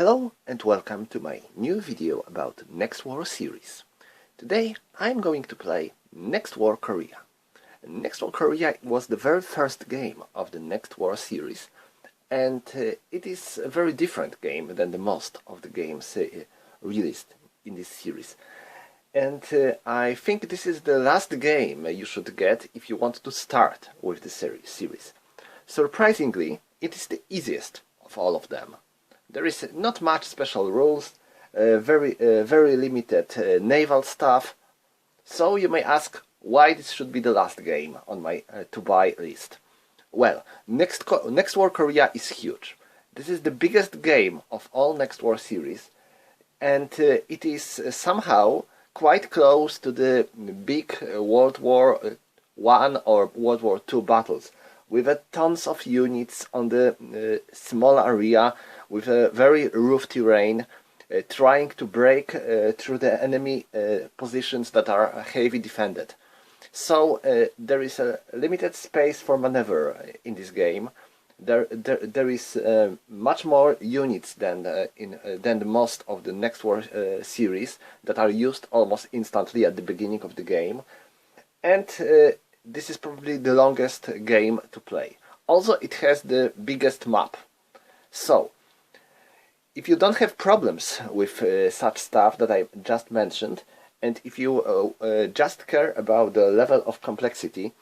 Hello and welcome to my new video about Next War series. Today I'm going to play Next War Korea. Next War Korea was the very first game of the Next War series, and it is a very different game than the most of the games released in this series. And I think this is the last game you should get if you want to start with the series. Surprisingly, it is the easiest of all of them. There is not much special rules, very limited naval stuff, so you may ask why this should be the last game on my to-buy list. Well, Next War Korea is huge. This is the biggest game of all Next War series, and it is somehow quite close to the big World War I or World War II battles, with tons of units on the small area, with a very rough terrain, trying to break through the enemy positions that are heavily defended. So there is a limited space for maneuver in this game. There is much more units than the most of the Next War series that are used almost instantly at the beginning of the game, and this is probably the longest game to play. Also, it has the biggest map. So, if you don't have problems with such stuff that I just mentioned, and if you just care about the level of complexity,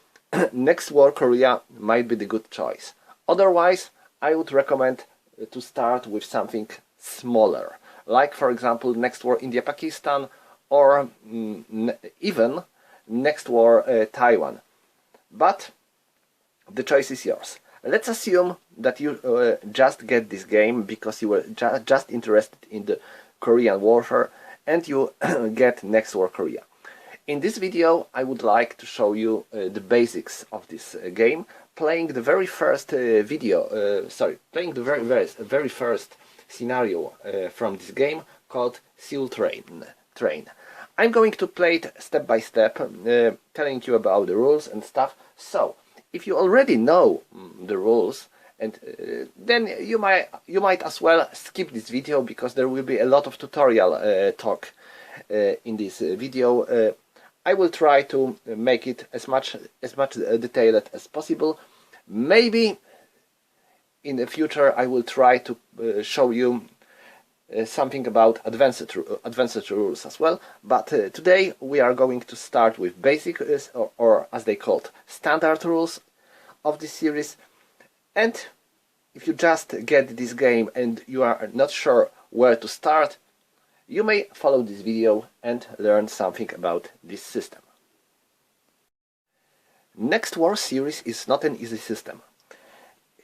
Next War Korea might be the good choice. Otherwise, I would recommend to start with something smaller, like for example Next War India-Pakistan, or even Next War Taiwan. But the choice is yours. Let's assume that you just get this game because you were just interested in the Korean warfare, and you get Next War Korea. In this video I would like to show you the basics of this game, playing the very first playing the very first scenario from this game, called Seul Train. I'm going to play it step by step, telling you about the rules and stuff. So, if you already know the rules, and then you might as well skip this video, because there will be a lot of tutorial talk in this video. I will try to make it as much detailed as possible. Maybe in the future I will try to show you something about advanced rules as well, but today we are going to start with basic, or as they called, standard rules of this series. And if you just get this game and you are not sure where to start, you may follow this video and learn something about this system. Next War series is not an easy system.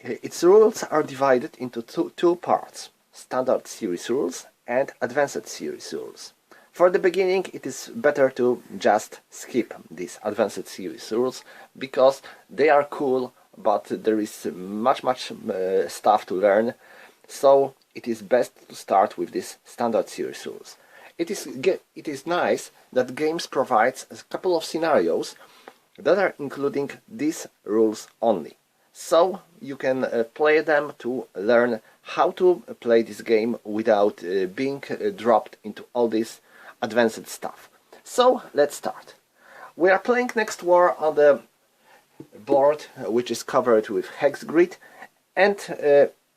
Its rules are divided into two parts: standard series rules and advanced series rules. For the beginning, it is better to just skip these advanced series rules, because they are cool, but there is much stuff to learn, so it is best to start with these standard series rules. It is nice that games provides a couple of scenarios that are including these rules only, so you can play them to learn how to play this game without being dropped into all this advanced stuff. So let's start. We are playing Next War on the board, which is covered with hex grid, and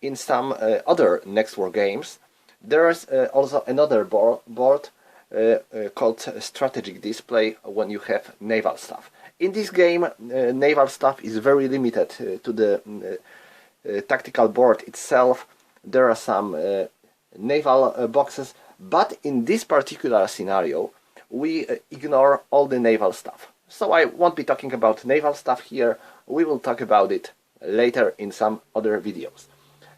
in some other Next War games there is also another board called strategic display, when you have naval stuff. In this game, naval stuff is very limited to the tactical board itself. There are some naval boxes, but in this particular scenario we ignore all the naval stuff. So I won't be talking about naval stuff here, we will talk about it later in some other videos.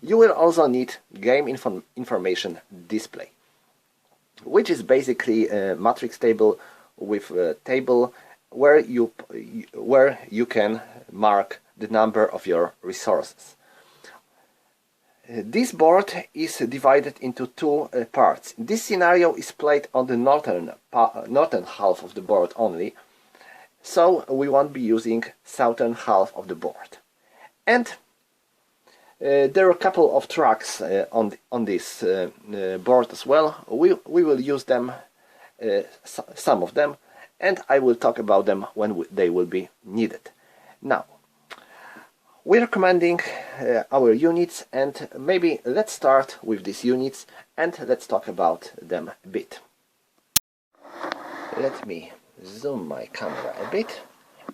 You will also need game information display, which is basically a matrix table with a table where you can mark the number of your resources. This board is divided into two parts. This scenario is played on the northern half of the board only, so we won't be using southern half of the board. And There are a couple of tracks on this board as well. We will use them, some of them, and I will talk about them when they will be needed. Now, we are commanding our units, and maybe let's start with these units and let's talk about them a bit. Let me zoom my camera a bit.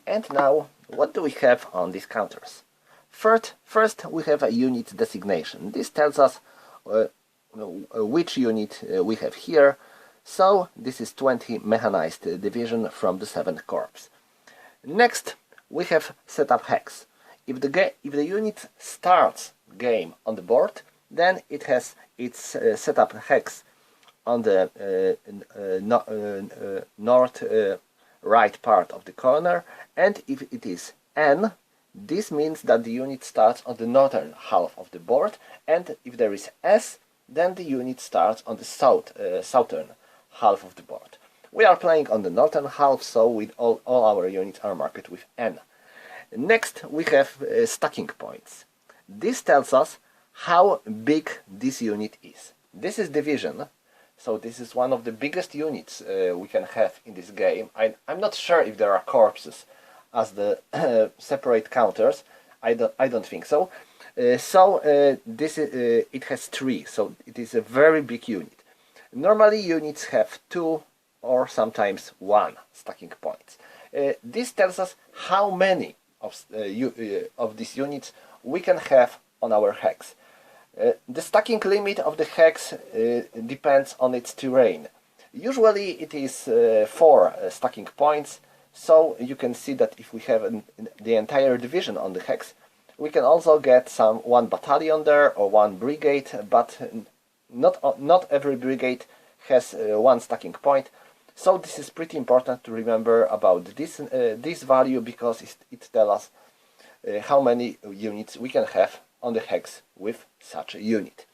And now, what do we have on these counters? First we have a unit designation. This tells us which unit we have here. So this is 20 mechanized division from the 7th Corps. Next we have setup hex. If the unit starts game on the board, then it has its setup hex on the north right part of the corner, and if it is N, this means that the unit starts on the northern half of the board, and if there is S, then the unit starts on the southern half of the board. We are playing on the northern half, so with all our units are marked with N. Next we have stacking points. This tells us how big this unit is. This is division, so this is one of the biggest units we can have in this game. I'm not sure if there are corpses as the separate counters. I don't think so. This is, it has 3, so it is a very big unit. Normally units have 2 or sometimes 1 stacking points. This tells us how many of these units we can have on our hex. The stacking limit of the hex depends on its terrain. Usually it is 4 stacking points, so you can see that if we have the entire division on the hex, we can also get 1 battalion there or 1 brigade, but not every brigade has 1 stacking point. So this is pretty important to remember about this value, because it tells us how many units we can have on the hex with such a unit.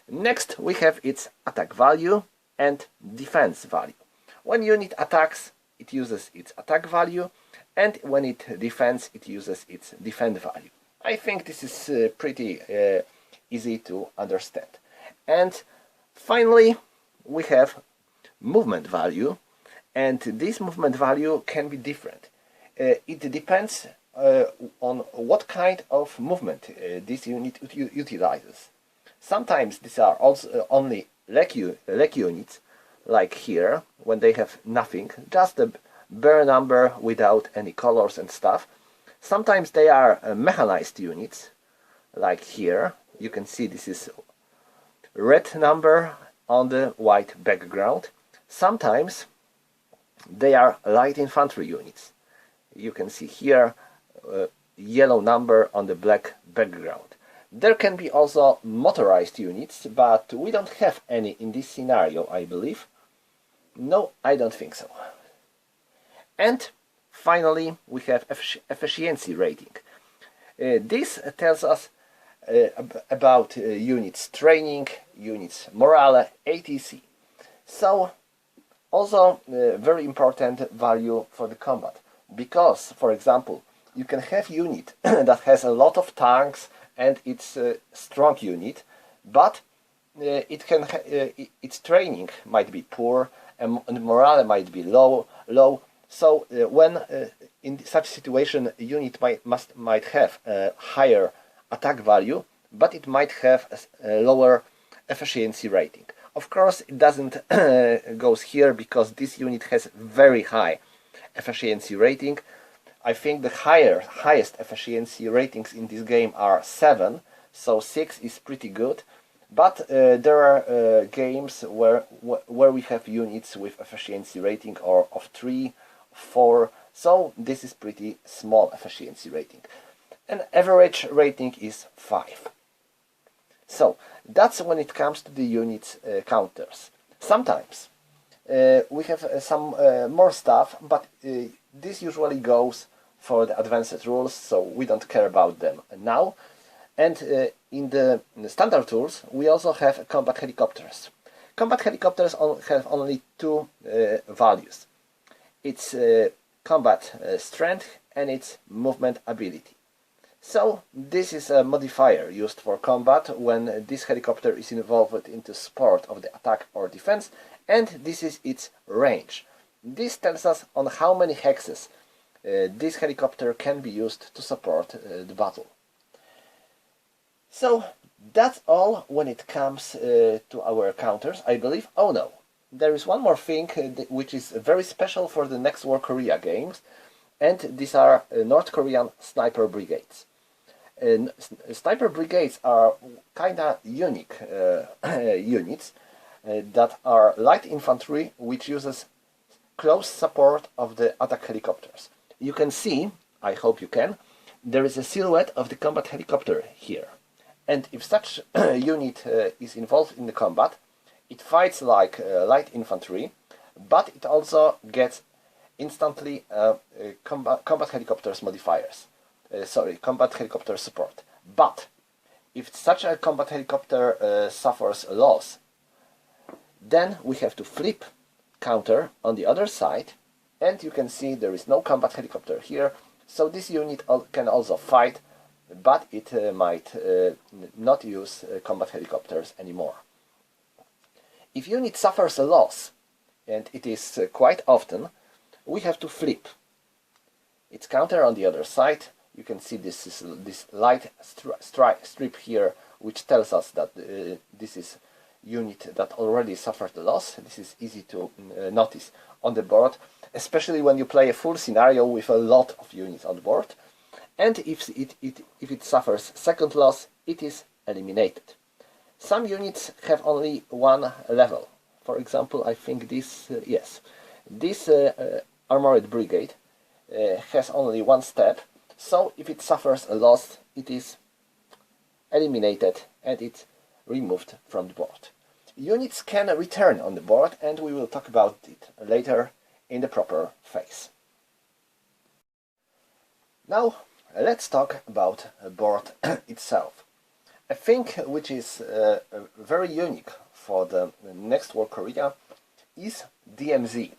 Next we have its attack value and defense value. When unit attacks, it uses its attack value, and when it defends, it uses its defend value. I think this is pretty easy to understand. And finally we have movement value, and this movement value can be different. It depends on what kind of movement this unit utilizes. Sometimes these are also only leg units, like here, when they have nothing, just a bare number without any colors and stuff. Sometimes they are mechanized units, like here. You can see this is red number on the white background. Sometimes they are light infantry units. You can see here yellow number on the black background. There can be also motorized units, but we don't have any in this scenario, I believe. No, I don't think so. And finally we have efficiency rating. This tells us about units training, units morale, etc. So also very important value for the combat, because for example you can have unit that has a lot of tanks and it's a strong unit, but its training might be poor and morale might be low. So when in such situation a unit might have a higher attack value, but it might have a lower efficiency rating. Of course it doesn't goes here, because this unit has very high efficiency rating. I think the highest efficiency ratings in this game are 7, so 6 is pretty good. But there are games where we have units with efficiency rating of 3, 4, so this is pretty small efficiency rating. And average rating is 5. So that's when it comes to the units counters. Sometimes we have some more stuff, but this usually goes for the advanced rules, so we don't care about them now. And in the standard rules we also have combat helicopters. Combat helicopters have only 2 values. It's combat strength and its movement ability. So this is a modifier used for combat when this helicopter is involved into support of the attack or defense, and this is its range. This tells us on how many hexes this helicopter can be used to support the battle. So that's all when it comes to our counters, I believe. Oh no, there is one more thing which is very special for the Next War Korea games, and these are North Korean sniper brigades. Sniper brigades are kinda unique units that are light infantry which uses close support of the attack helicopters. You can see, I hope you can, there is a silhouette of the combat helicopter here. And if such unit is involved in the combat, it fights like light infantry, but it also gets instantly combat helicopters modifiers. Combat helicopter support. But if such a combat helicopter suffers a loss, then we have to flip counter on the other side, and you can see there is no combat helicopter here, so this unit can also fight, but it might not use combat helicopters anymore. If unit suffers a loss, and it is quite often, we have to flip its counter on the other side. You can see this light strip here, which tells us that this is unit that already suffered a loss. This is easy to notice on the board, especially when you play a full scenario with a lot of units on the board. And if it suffers second loss, it is eliminated. Some units have only one level. For example, I think this, yes, this armored brigade has only one step, so if it suffers a loss, it is eliminated and it's removed from the board. Units can return on the board, and we will talk about it later in the proper phase. Now let's talk about the board itself. A thing which is very unique for the Next War Korea is DMZ,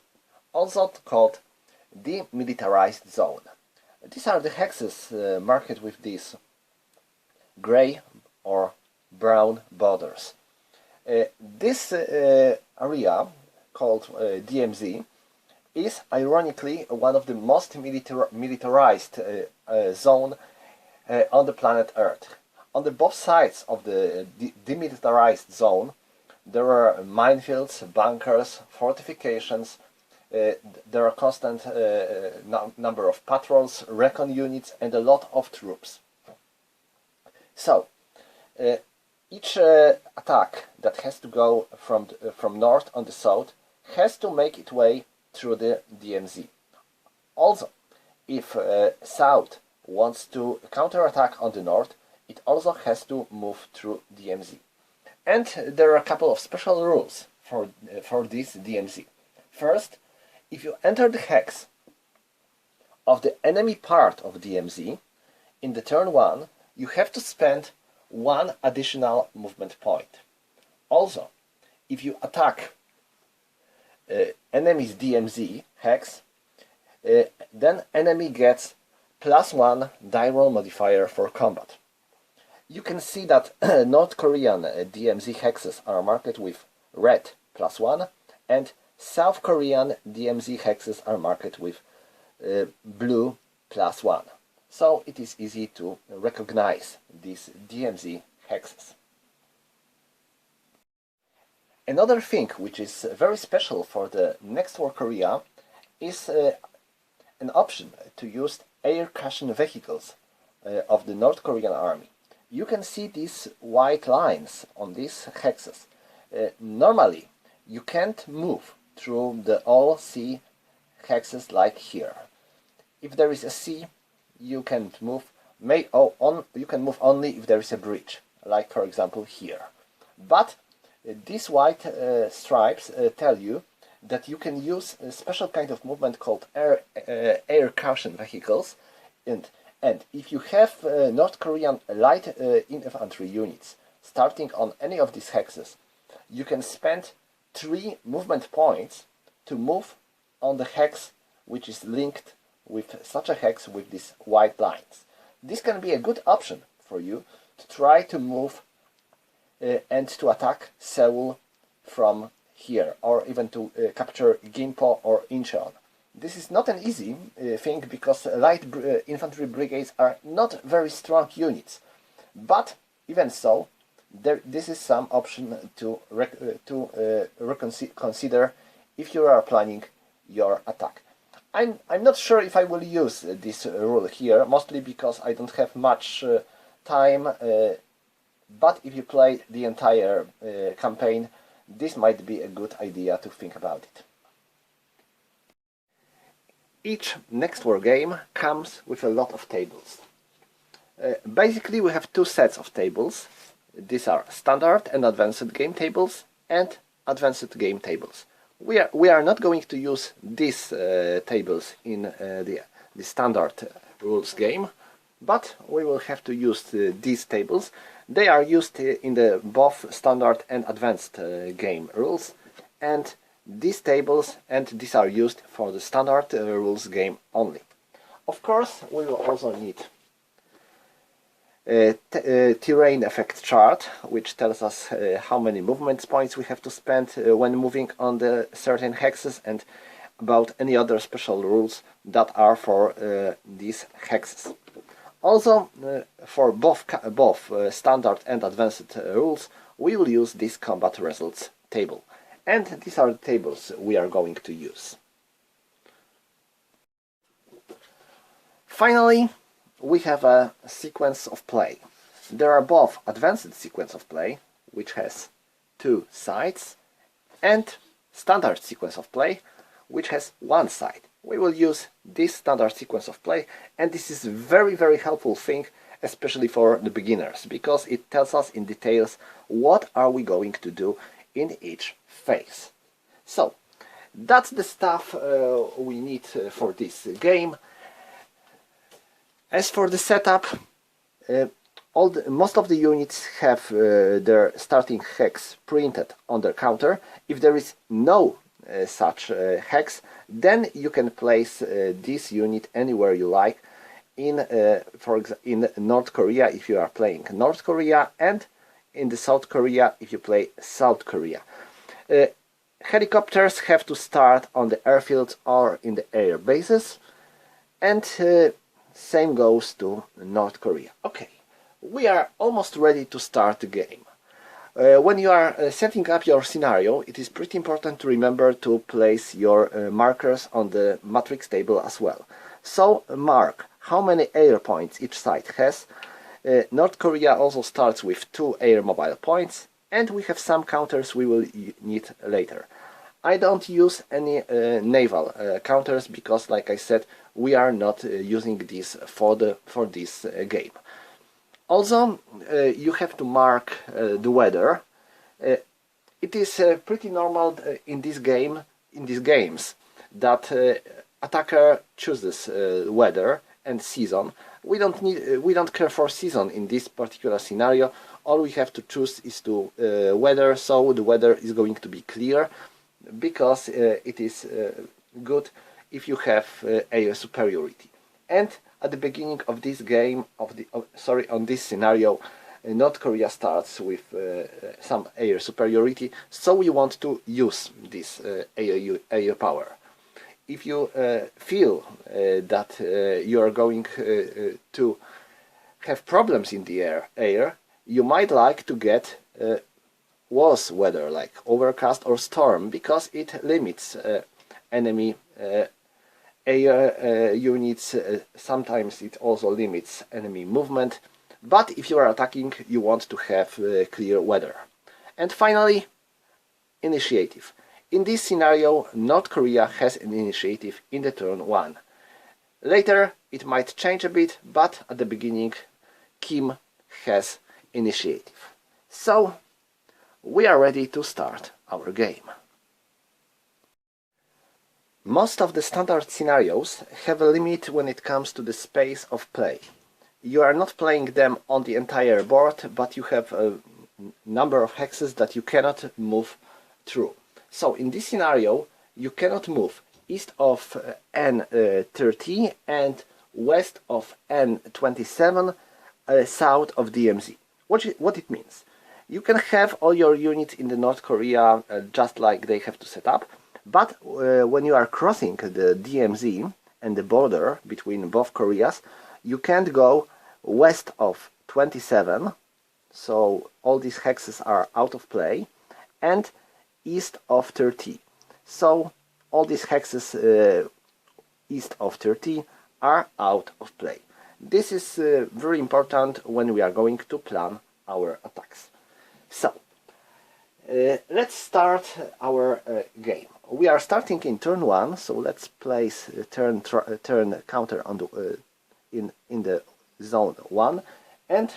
also called Demilitarized Zone. These are the hexes marked with these gray or brown borders. This area, called DMZ, is ironically one of the most militarized zone on the planet Earth. On the both sides of the demilitarized zone, there are minefields, bunkers, fortifications. There are constant number of patrols, recon units, and a lot of troops. So each attack that has to go from north on the south has to make its way through the DMZ. Also, if south wants to counterattack on the north, it also has to move through DMZ. And there are a couple of special rules for this DMZ. First, if you enter the hex of the enemy part of DMZ in the turn 1, you have to spend one additional movement point. Also, if you attack enemy's DMZ hex, then enemy gets +1 die roll modifier for combat. You can see that North Korean DMZ hexes are marked with red +1, and South Korean DMZ hexes are marked with blue +1. So it is easy to recognize these DMZ hexes. Another thing which is very special for the Next War Korea is an option to use air cushion vehicles of the North Korean army. You can see these white lines on these hexes. Normally, you can't move through the all sea hexes like here. If there is a sea, you can't move. You can move only if there is a bridge, like for example here. But these white stripes tell you that you can use a special kind of movement called air cushion vehicles, and if you have North Korean light infantry units starting on any of these hexes, you can spend 3 movement points to move on the hex which is linked with such a hex with these white lines. this can be a good option for you to try to move and to attack Seoul from here, or even to capture Gimpo or Incheon. This is not an easy thing, because light infantry brigades are not very strong units, but even so, this is some option to consider if you are planning your attack. I'm not sure if I will use this rule here, mostly because I don't have much time, but if you play the entire campaign, this might be a good idea to think about it. Each Next War game comes with a lot of tables. Basically, we have two sets of tables. These are standard and advanced game tables and advanced game tables. We are not going to use these tables in the standard rules game, but we will have to use these tables. They are used in the both standard and advanced game rules, and these tables and these are used for the standard rules game only. Of course, we will also need a terrain effect chart, which tells us how many movement points we have to spend when moving on the certain hexes, and about any other special rules that are for these hexes. Also, for both standard and advanced rules, we will use this combat results table. And these are the tables we are going to use. Finally, we have a sequence of play. There are both advanced sequence of play, which has 2 sides, and standard sequence of play, which has 1 side. We will use this standard sequence of play, and this is a very helpful thing, especially for the beginners, because it tells us in details what are we going to do in each phase. So, that's the stuff we need for this game. As for the setup, most of the units have their starting hex printed on their counter. If there is no such hex, then you can place this unit anywhere you like. For example, in North Korea if you are playing North Korea, and in the South Korea if you play South Korea. Helicopters have to start on the airfields or in the air bases, and same goes to North Korea. Okay, we are almost ready to start the game. When you are setting up your scenario, it is pretty important to remember to place your markers on the matrix table as well. So mark how many air points each side has. North Korea also starts with 2 air mobile points, and we have some counters we will need later. I don't use any naval counters because, like I said, we are not using this for this game. Also, you have to mark the weather. It is pretty normal in these games that attacker chooses weather and season. We don't care for season in this particular scenario. All we have to choose is to weather, so the weather is going to be clear, because it is good if you have air superiority. And at the beginning of this game, on this scenario, North Korea starts with some air superiority, so we want to use this air power. If you feel that you are going to have problems in the air, you might like to get worse weather, like overcast or storm, because it limits enemy air units. Sometimes it also limits enemy movement, but if you are attacking, you want to have clear weather. And finally, initiative. In this scenario, North Korea has an initiative in the turn 1. Later it might change a bit, but at the beginning Kim has initiative. So we are ready to start our game. Most of the standard scenarios have a limit when it comes to the space of play. You are not playing them on the entire board, but you have a number of hexes that you cannot move through. So in this scenario, you cannot move east of N30 and west of N27, south of DMZ. What it means? You can have all your units in the North Korea just like they have to set up, but when you are crossing the DMZ and the border between both Koreas, you can't go west of 27, so all these hexes are out of play, and east of 30. So all these hexes east of 30 are out of play. This is very important when we are going to plan our attacks. So, let's start our game. We are starting in turn 1, so let's place turn counter on the, in the zone 1, and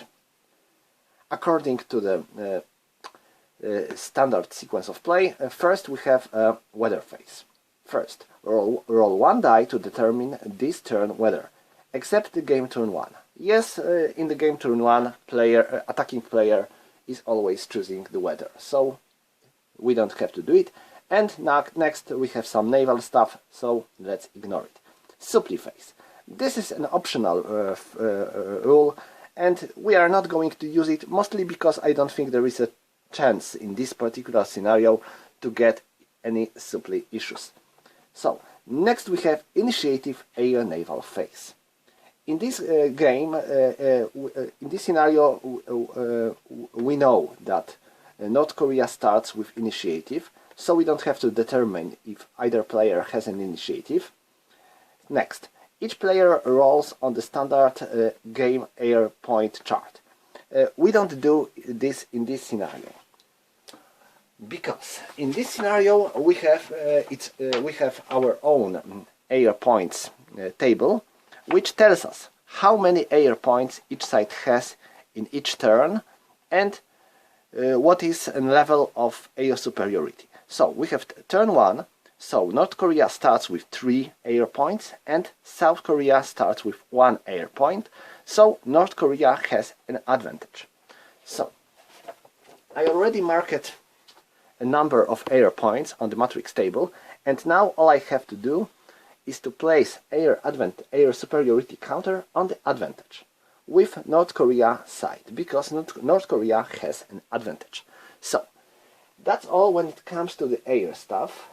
according to the standard sequence of play, first we have a weather phase. First, roll 1 die to determine this turn weather, except the game turn 1. Yes, in the game turn 1, attacking player is always choosing the weather, so we don't have to do it. And now next we have some naval stuff, so let's ignore it. Supply phase. This is an optional rule, and we are not going to use it, mostly because I don't think there is a chance in this particular scenario to get any supply issues. So, next we have initiative air naval phase. In this game, in this scenario, we know that North Korea starts with initiative, so we don't have to determine if either player has an initiative. Next, each player rolls on the standard game air point chart. We don't do this in this scenario, because in this scenario we have our own air points table, which tells us how many air points each side has in each turn and what is a level of air superiority. So we have turn 1, so North Korea starts with 3 air points and South Korea starts with 1 air point, so North Korea has an advantage. So I already marked a number of air points on the matrix table, and now all I have to do is to place air superiority counter on the advantage with North Korea side, because North Korea has an advantage. So that's all when it comes to the air stuff.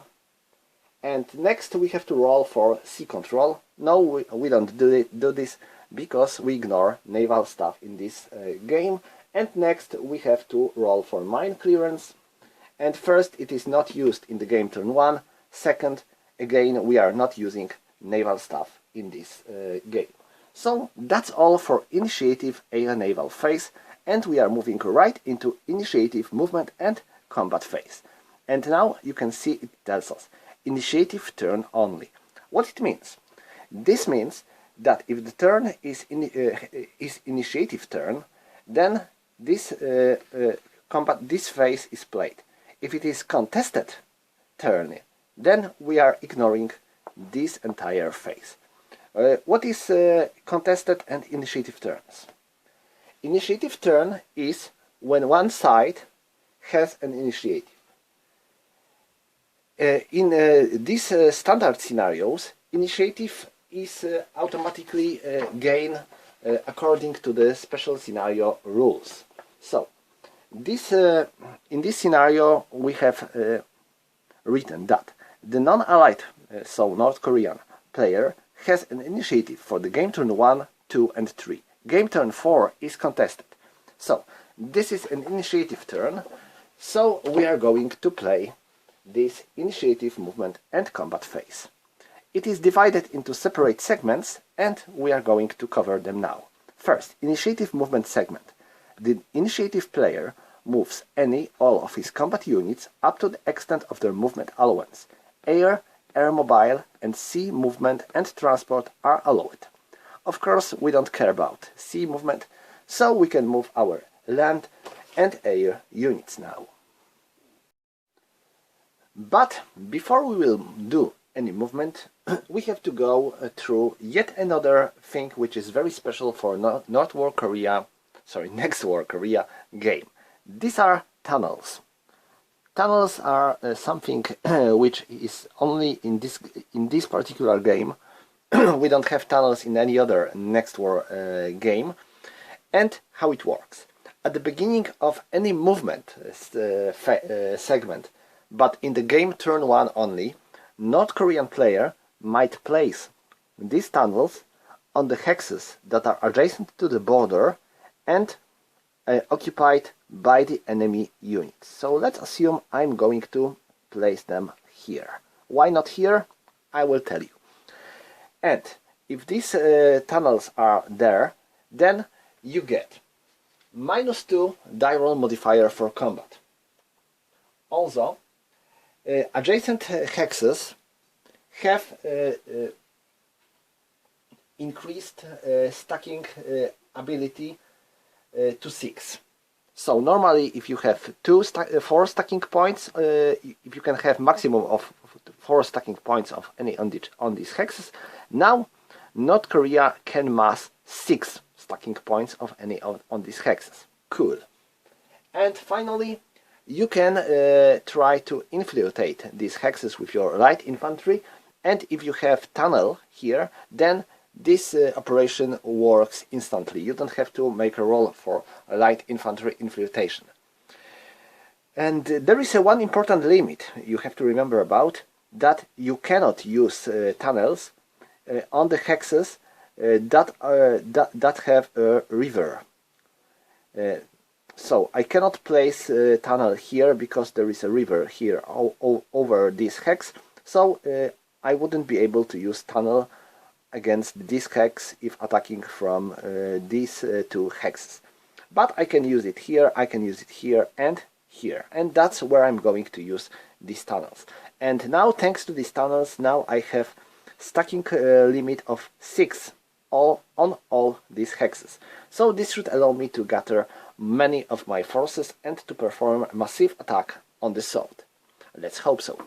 And next we have to roll for sea control. No, we don't do this because we ignore naval stuff in this game. And next we have to roll for mine clearance. And first, it is not used in the game turn 1. Second, again, we are not using naval stuff in this game. So that's all for initiative air naval phase, and we are moving right into initiative movement and combat phase. And now you can see it tells us initiative turn only. What it means? This means that if the turn is initiative turn, then this this phase is played. If it is contested turn, then we are ignoring this entire phase. What is contested and initiative turns? Initiative turn is when one side has an initiative. In these standard scenarios, initiative is automatically gained according to the special scenario rules. So, in this scenario we have written that the non-allied, so North Korean player has an initiative for the game turn 1, 2 and 3. Game turn 4 is contested. So this is an initiative turn, so we are going to play this initiative movement and combat phase. It is divided into separate segments and we are going to cover them now. First, initiative movement segment. The initiative player moves all of his combat units up to the extent of their movement allowance. Air, air mobile and sea movement and transport are allowed. Of course, we don't care about sea movement, so we can move our land and air units now. But before we will do any movement, we have to go through yet another thing which is very special for Next War Korea game. These are tunnels. Tunnels are something which is only in this particular game we don't have tunnels in any other Next War game. And how it works. At the beginning of any movement segment, but in the game turn 1 only, North Korean player might place these tunnels on the hexes that are adjacent to the border and occupied by the enemy units. So let's assume I'm going to place them here. Why not here? I will tell you. And if these tunnels are there, then you get -2 die roll modifier for combat. Also, adjacent hexes have increased stacking ability to 6. So normally if you have 4 stacking points, if you can have maximum of 4 stacking points of any on these hexes, now North Korea can mass 6 stacking points of any on these hexes. Cool. And finally, you can try to infiltrate these hexes with your light infantry, and if you have tunnel here, then this operation works instantly. You don't have to make a roll for a light infantry infiltration. And there is one important limit you have to remember about, that you cannot use tunnels on the hexes that have a river. So I cannot place a tunnel here because there is a river here over this hex, so I wouldn't be able to use tunnel against this hex if attacking from these 2 hexes. But I can use it here, I can use it here, and that's where I'm going to use these tunnels. And now, thanks to these tunnels, now I have stacking limit of 6 on all these hexes. So this should allow me to gather many of my forces and to perform a massive attack on the south. Let's hope so.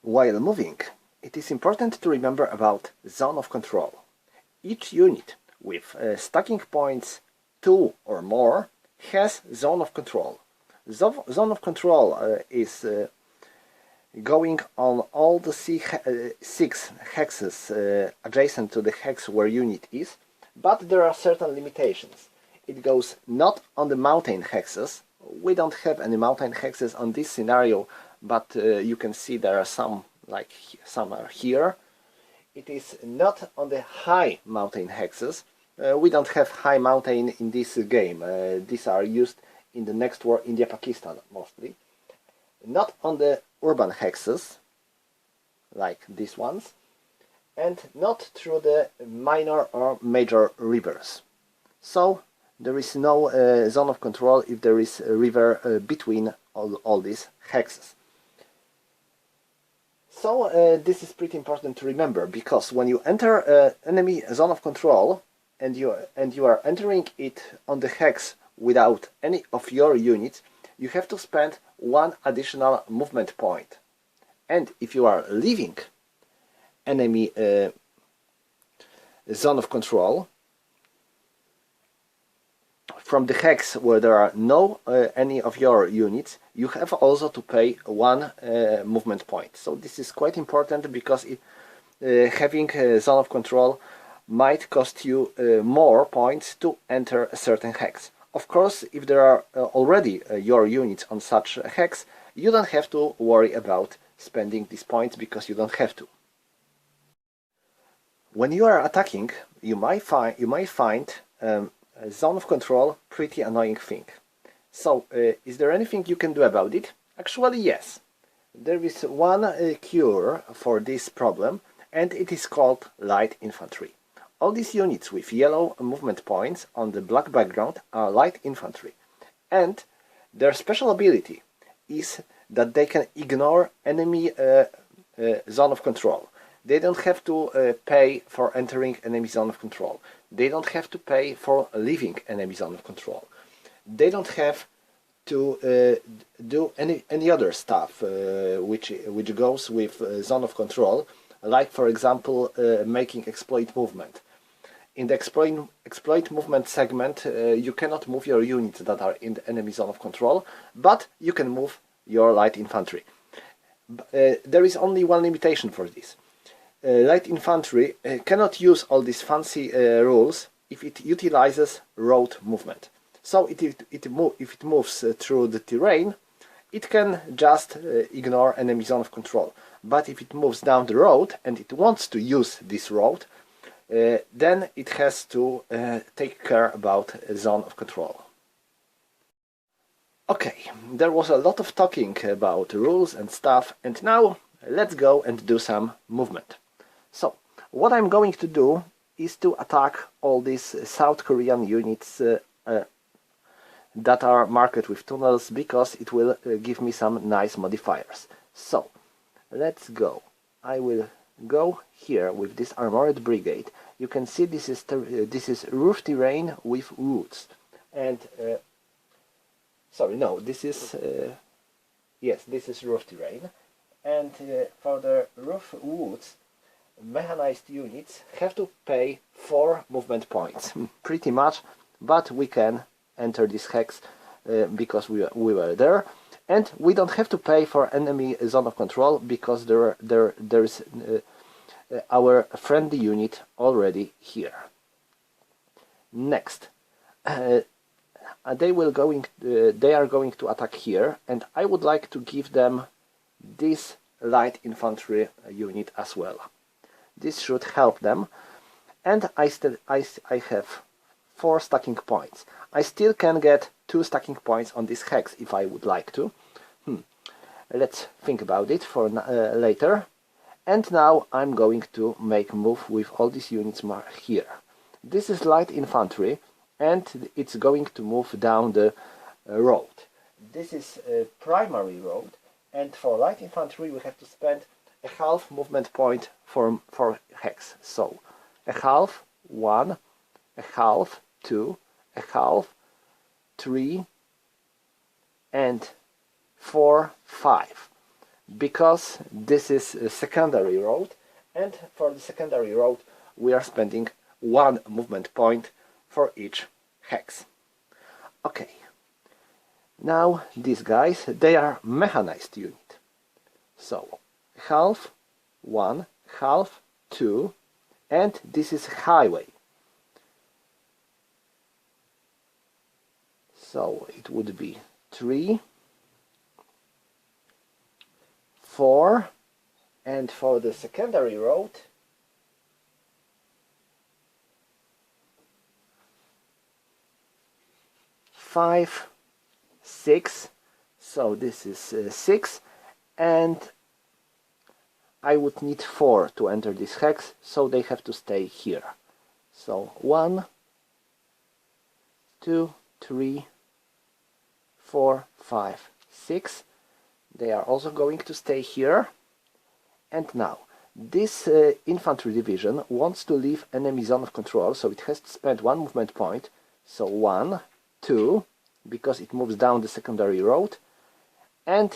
While moving, it is important to remember about zone of control. Each unit with stacking points 2 or more has zone of control. Zone of control is going on all the 6 hexes adjacent to the hex where unit is, but there are certain limitations. It goes not on the mountain hexes. We don't have any mountain hexes on this scenario, but you can see there are some, like some are here. It is not on the high mountain hexes. We don't have high mountain in this game. These are used in the Next War India-Pakistan mostly. Not on the urban hexes, like these ones, and not through the minor or major rivers. So there is no zone of control if there is a river between all these hexes. So this is pretty important to remember, because when you enter enemy zone of control and you are entering it on the hex without any of your units, you have to spend 1 additional movement point. And if you are leaving enemy zone of control from the hex where there are no any of your units, you have also to pay 1 movement point. So this is quite important, because having a zone of control might cost you more points to enter a certain hex. Of course, if there are already your units on such a hex, you don't have to worry about spending these points, because you don't have to. When you are attacking, you might find a zone of control pretty annoying thing. So, is there anything you can do about it? Actually, yes. There is one cure for this problem, and it is called light infantry. All these units with yellow movement points on the black background are light infantry, and their special ability is that they can ignore enemy zone of control. They don't have to pay for entering enemy zone of control. They don't have to pay for leaving enemy zone of control. They don't have to do any other stuff which goes with zone of control, like for example making exploit movement. In the exploit movement segment, you cannot move your units that are in the enemy zone of control, but you can move your light infantry. There is only one limitation for this. Light infantry cannot use all these fancy rules if it utilizes road movement. So if it moves through the terrain, it can just ignore enemy zone of control. But if it moves down the road and it wants to use this road, then it has to take care about zone of control. Okay, there was a lot of talking about rules and stuff, and now let's go and do some movement. So, what I'm going to do is to attack all these South Korean units that are marked with tunnels, because it will give me some nice modifiers. So, let's go. I will go here with this armored brigade. You can see this is roof terrain with woods, and sorry, no, this is yes, this is roof terrain, and for the roof woods, mechanized units have to pay 4 movement points, pretty much, but we can enter this hex because we were there, and we don't have to pay for enemy zone of control because there's our friendly unit already here. Next, they are going to attack here, and I would like to give them this light infantry unit as well. This should help them, and I have 4 stacking points. I still can get 2 stacking points on this hex if I would like to. Let's think about it for later. And now I'm going to make a move with all these units here. This is light infantry, and it's going to move down the road. This is a primary road, and for light infantry we have to spend a half movement point for hex. So a half, 1, a half, 2, a half, 3, and 4, 5. Because this is a secondary road, and for the secondary road we are spending 1 movement point for each hex. Okay, now these guys, they are mechanized unit. So half, 1, half, 2, and this is highway. So it would be 3, 4, and for the secondary road, 5, 6, so this is 6, and I would need 4 to enter this hex, so they have to stay here. So 1, 2, 3, 4, 5, 6. They are also going to stay here. And now, this infantry division wants to leave enemy zone of control, so it has to spend 1 movement point. So 1, 2, because it moves down the secondary road, and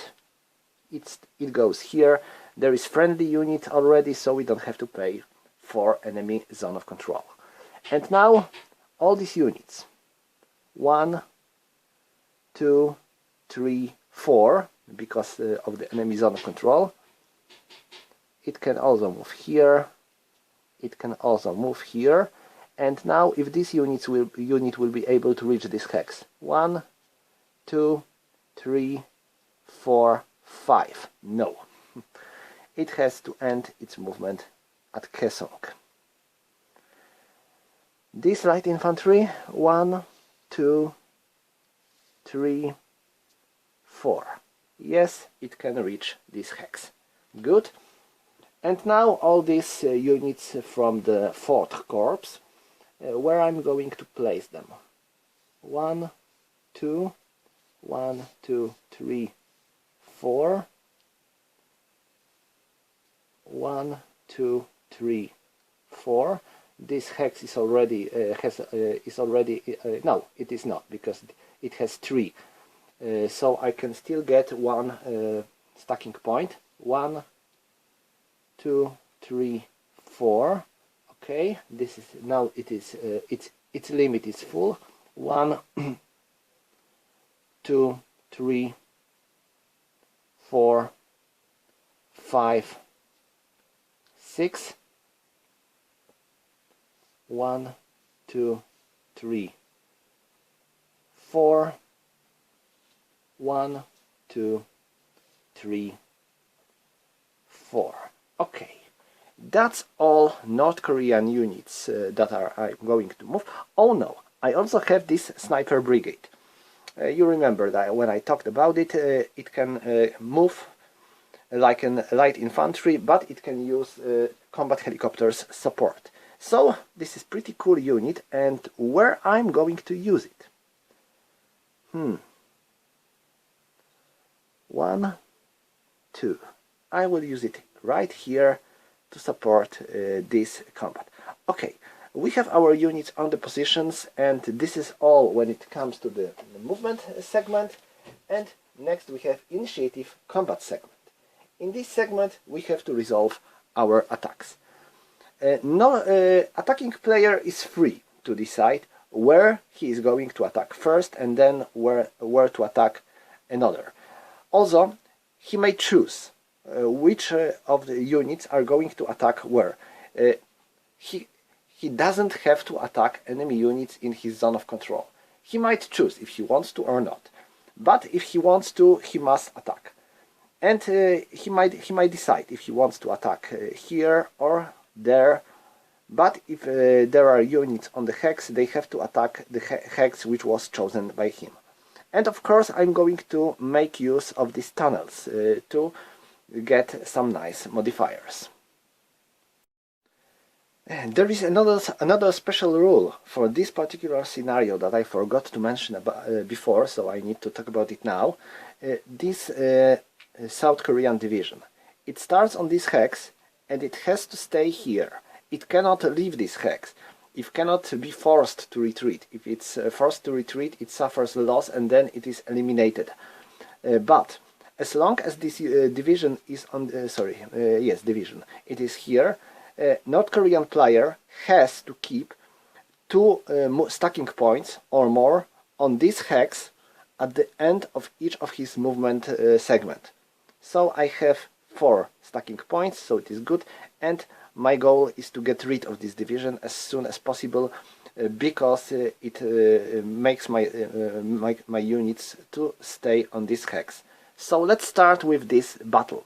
it goes here. There is friendly unit already, so we don't have to pay for enemy zone of control. And now, all these units, 1, 2, 3, 4, because of the enemy zone of control. It can also move here, it can also move here, and now if this unit will be able to reach this hex. 1, 2, 3, 4, 5. No. It has to end its movement at Kaesong. This light infantry, 1, 2, 3, 4. Yes, it can reach this hex. Good. And now all these units from the 4th Corps, where I'm going to place them. 1, 2, 1, 2, 3, 4. 1, 2, 3, 4. This hex is already no, it is not, because it has 3. So I can still get 1 stacking point. 1, 2, 3, 4. Okay, this is now its limit is full. 1, 2, 3, 4, 5, 6, 1, 2, 3, 4, 1, 2, 3, 4. Okay, that's all North Korean units that I'm going to move. Oh no, I also have this sniper brigade. You remember that when I talked about it, it can move like a light infantry, but it can use combat helicopters support. So this is pretty cool unit, and where I'm going to use it? 1, 2. I will use it right here to support this combat. Okay, we have our units on the positions, and this is all when it comes to the movement segment. And next we have initiative combat segment. In this segment we have to resolve our attacks. No attacking player is free to decide where he is going to attack first and then where to attack another. Also, he may choose which of the units are going to attack where. He doesn't have to attack enemy units in his zone of control. He might choose if he wants to or not. But if he wants to, he must attack. And he might decide if he wants to attack here or there. But if there are units on the hex, they have to attack the hex which was chosen by him. And of course I'm going to make use of these tunnels to get some nice modifiers. And there is another special rule for this particular scenario that I forgot to mention before, so I need to talk about it now. This South Korean division. It starts on this hex and it has to stay here. It cannot leave this hex. It cannot be forced to retreat. If it's forced to retreat, it suffers loss and then it is eliminated. But as long as this division is on division, it is here. North Korean player has to keep 2 stacking points or more on this hex at the end of each of his movement segment. So I have 4 stacking points, so it is good, and my goal is to get rid of this division as soon as possible because it makes my units to stay on this hex. So let's start with this battle.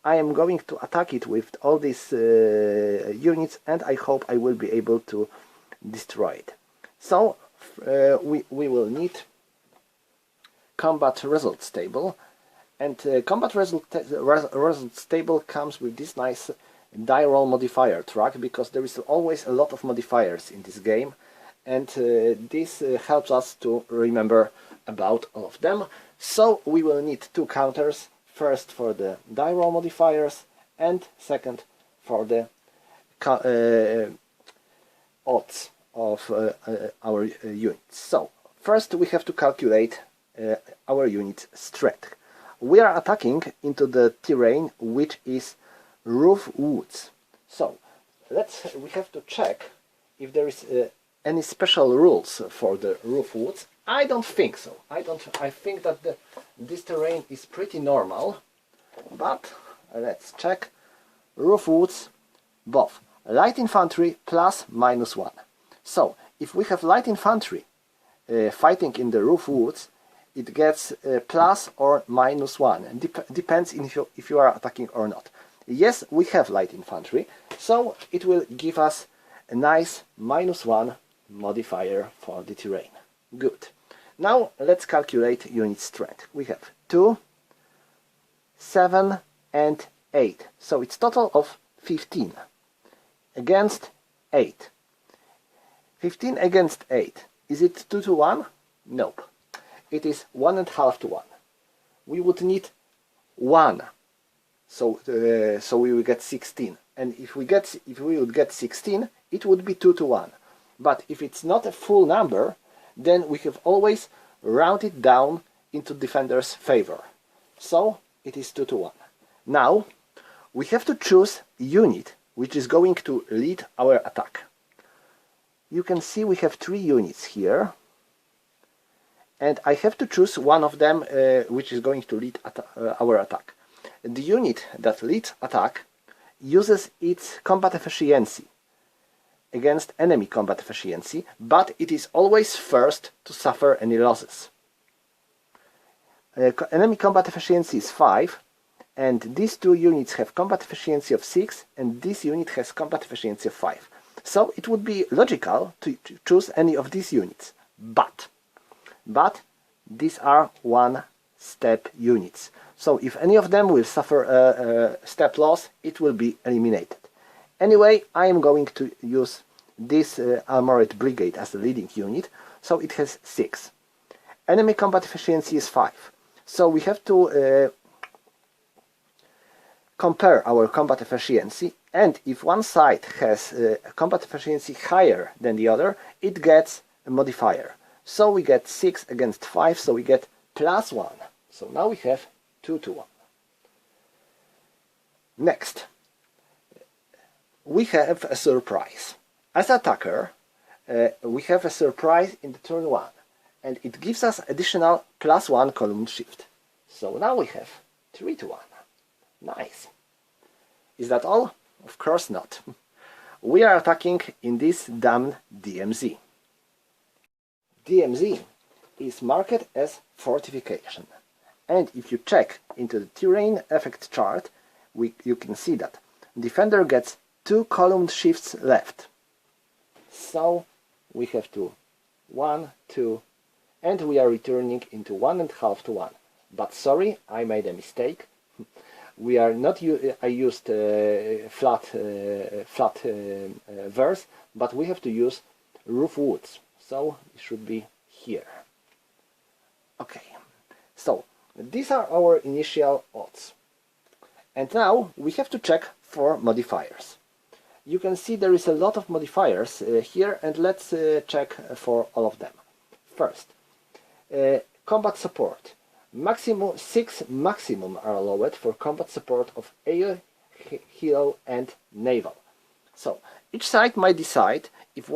I am going to attack it with all these units, and I hope I will be able to destroy it. So we will need combat results table, and combat results table comes with this nice die roll modifier track, because there is always a lot of modifiers in this game, and this helps us to remember about all of them. So we will need 2 counters, first for the die roll modifiers and second for the odds of our units. So first we have to calculate our unit's strength. We are attacking into the terrain which is roof woods. So we have to check if there is any special rules for the roof woods. I don't think so. I think that this terrain is pretty normal, but let's check. Roof woods, both light infantry plus -1. So if we have light infantry fighting in the roof woods, it gets plus or -1. Depends if you are attacking or not. Yes, we have light infantry, so it will give us a nice -1 modifier for the terrain. Good. Now let's calculate unit strength. We have 2, 7 and 8. So it's total of 15 against 8. 15 against 8. Is it 2 to 1? Nope. It is 1.5 to 1. We would need 1. So we will get 16. And if we would get 16, it would be 2 to 1. But if it's not a full number, then we have always rounded down into defender's favor. So it is 2 to 1. Now we have to choose a unit which is going to lead our attack. You can see we have 3 units here, and I have to choose one of them which is going to lead our attack. the unit that leads attack uses its combat efficiency against enemy combat efficiency, but it is always first to suffer any losses. Enemy combat efficiency is 5, and these two units have combat efficiency of 6, and this unit has combat efficiency of 5. So it would be logical to choose any of these units, but these are one-step units. So if any of them will suffer a step loss, it will be eliminated. Anyway, I am going to use this armored brigade as the leading unit, so it has 6. Enemy combat efficiency is 5. So we have to compare our combat efficiency, and if one side has a combat efficiency higher than the other, it gets a modifier. So we get 6 against 5, so we get +1. So now we have 2 to 1. Next, we have a surprise. As attacker, we have a surprise in the turn 1, and it gives us additional +1 column shift. So now we have 3 to 1. Nice. Is that all? Of course not. We are attacking in this damned DMZ. DMZ is marked as fortification. And if you check into the terrain effect chart, you can see that defender gets 2 column shifts left. So we have to 1, 2, and we are returning into 1.5 to 1. But sorry, I made a mistake. We are not. I used flat verse, but we have to use roof woods. So it should be here. Okay. So these are our initial odds, and now we have to check for modifiers. You can see there is a lot of modifiers here, and let's check for all of them. First, combat support. 6 maximum are allowed for combat support of air, helo and naval. So each side might decide if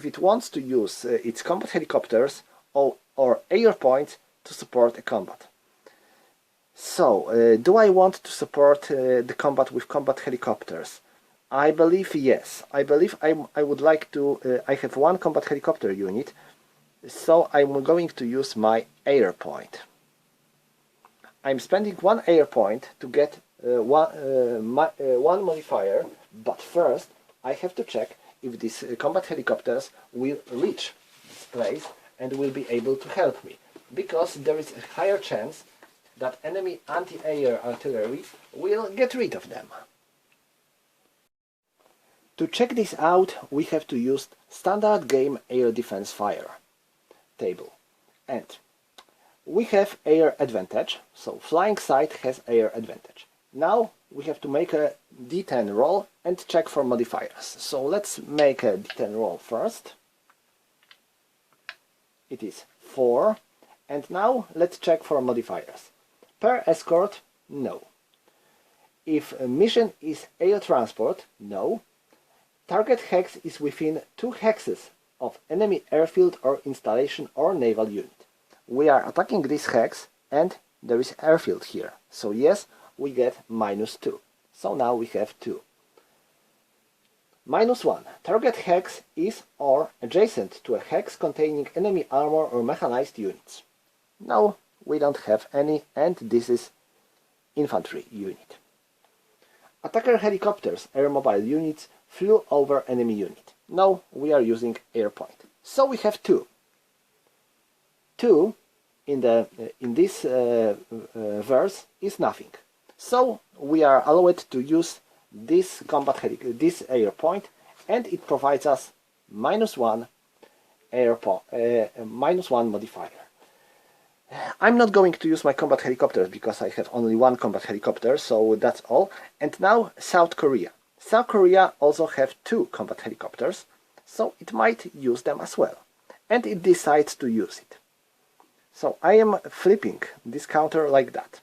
it wants to use its combat helicopters or air points to support a combat. So do I want to support the combat with combat helicopters? I believe yes. I believe I would like to. I have 1 combat helicopter unit, so I'm going to use my air point. I'm spending 1 air point to get one modifier, but first I have to check if these combat helicopters will reach this place and will be able to help me, because there is a higher chance that enemy anti-air artillery will get rid of them. To check this out, we have to use standard game air defense fire table, and we have air advantage, so flying side has air advantage. Now we have to make a D10 roll and check for modifiers. So let's make a D10 roll first. It is 4, and now let's check for modifiers. Per escort, no. If a mission is air transport, no. Target hex is within 2 hexes of enemy airfield or installation or naval unit. We are attacking this hex and there is airfield here, so yes, we get -2. So now we have 2. -1. Target hex is or adjacent to a hex containing enemy armor or mechanized units. No, we don't have any, and this is infantry unit. Attacker helicopters, air mobile units, flew over enemy unit. No, we are using air point. So we have 2. 2 in this verse is nothing. So we are allowed to use this this air point, and it provides us -1 -1 modifier. I'm not going to use my combat helicopters because I have only 1 combat helicopter, so that's all. And now South Korea. South Korea also have 2 combat helicopters, so it might use them as well. And it decides to use it. So I am flipping this counter like that.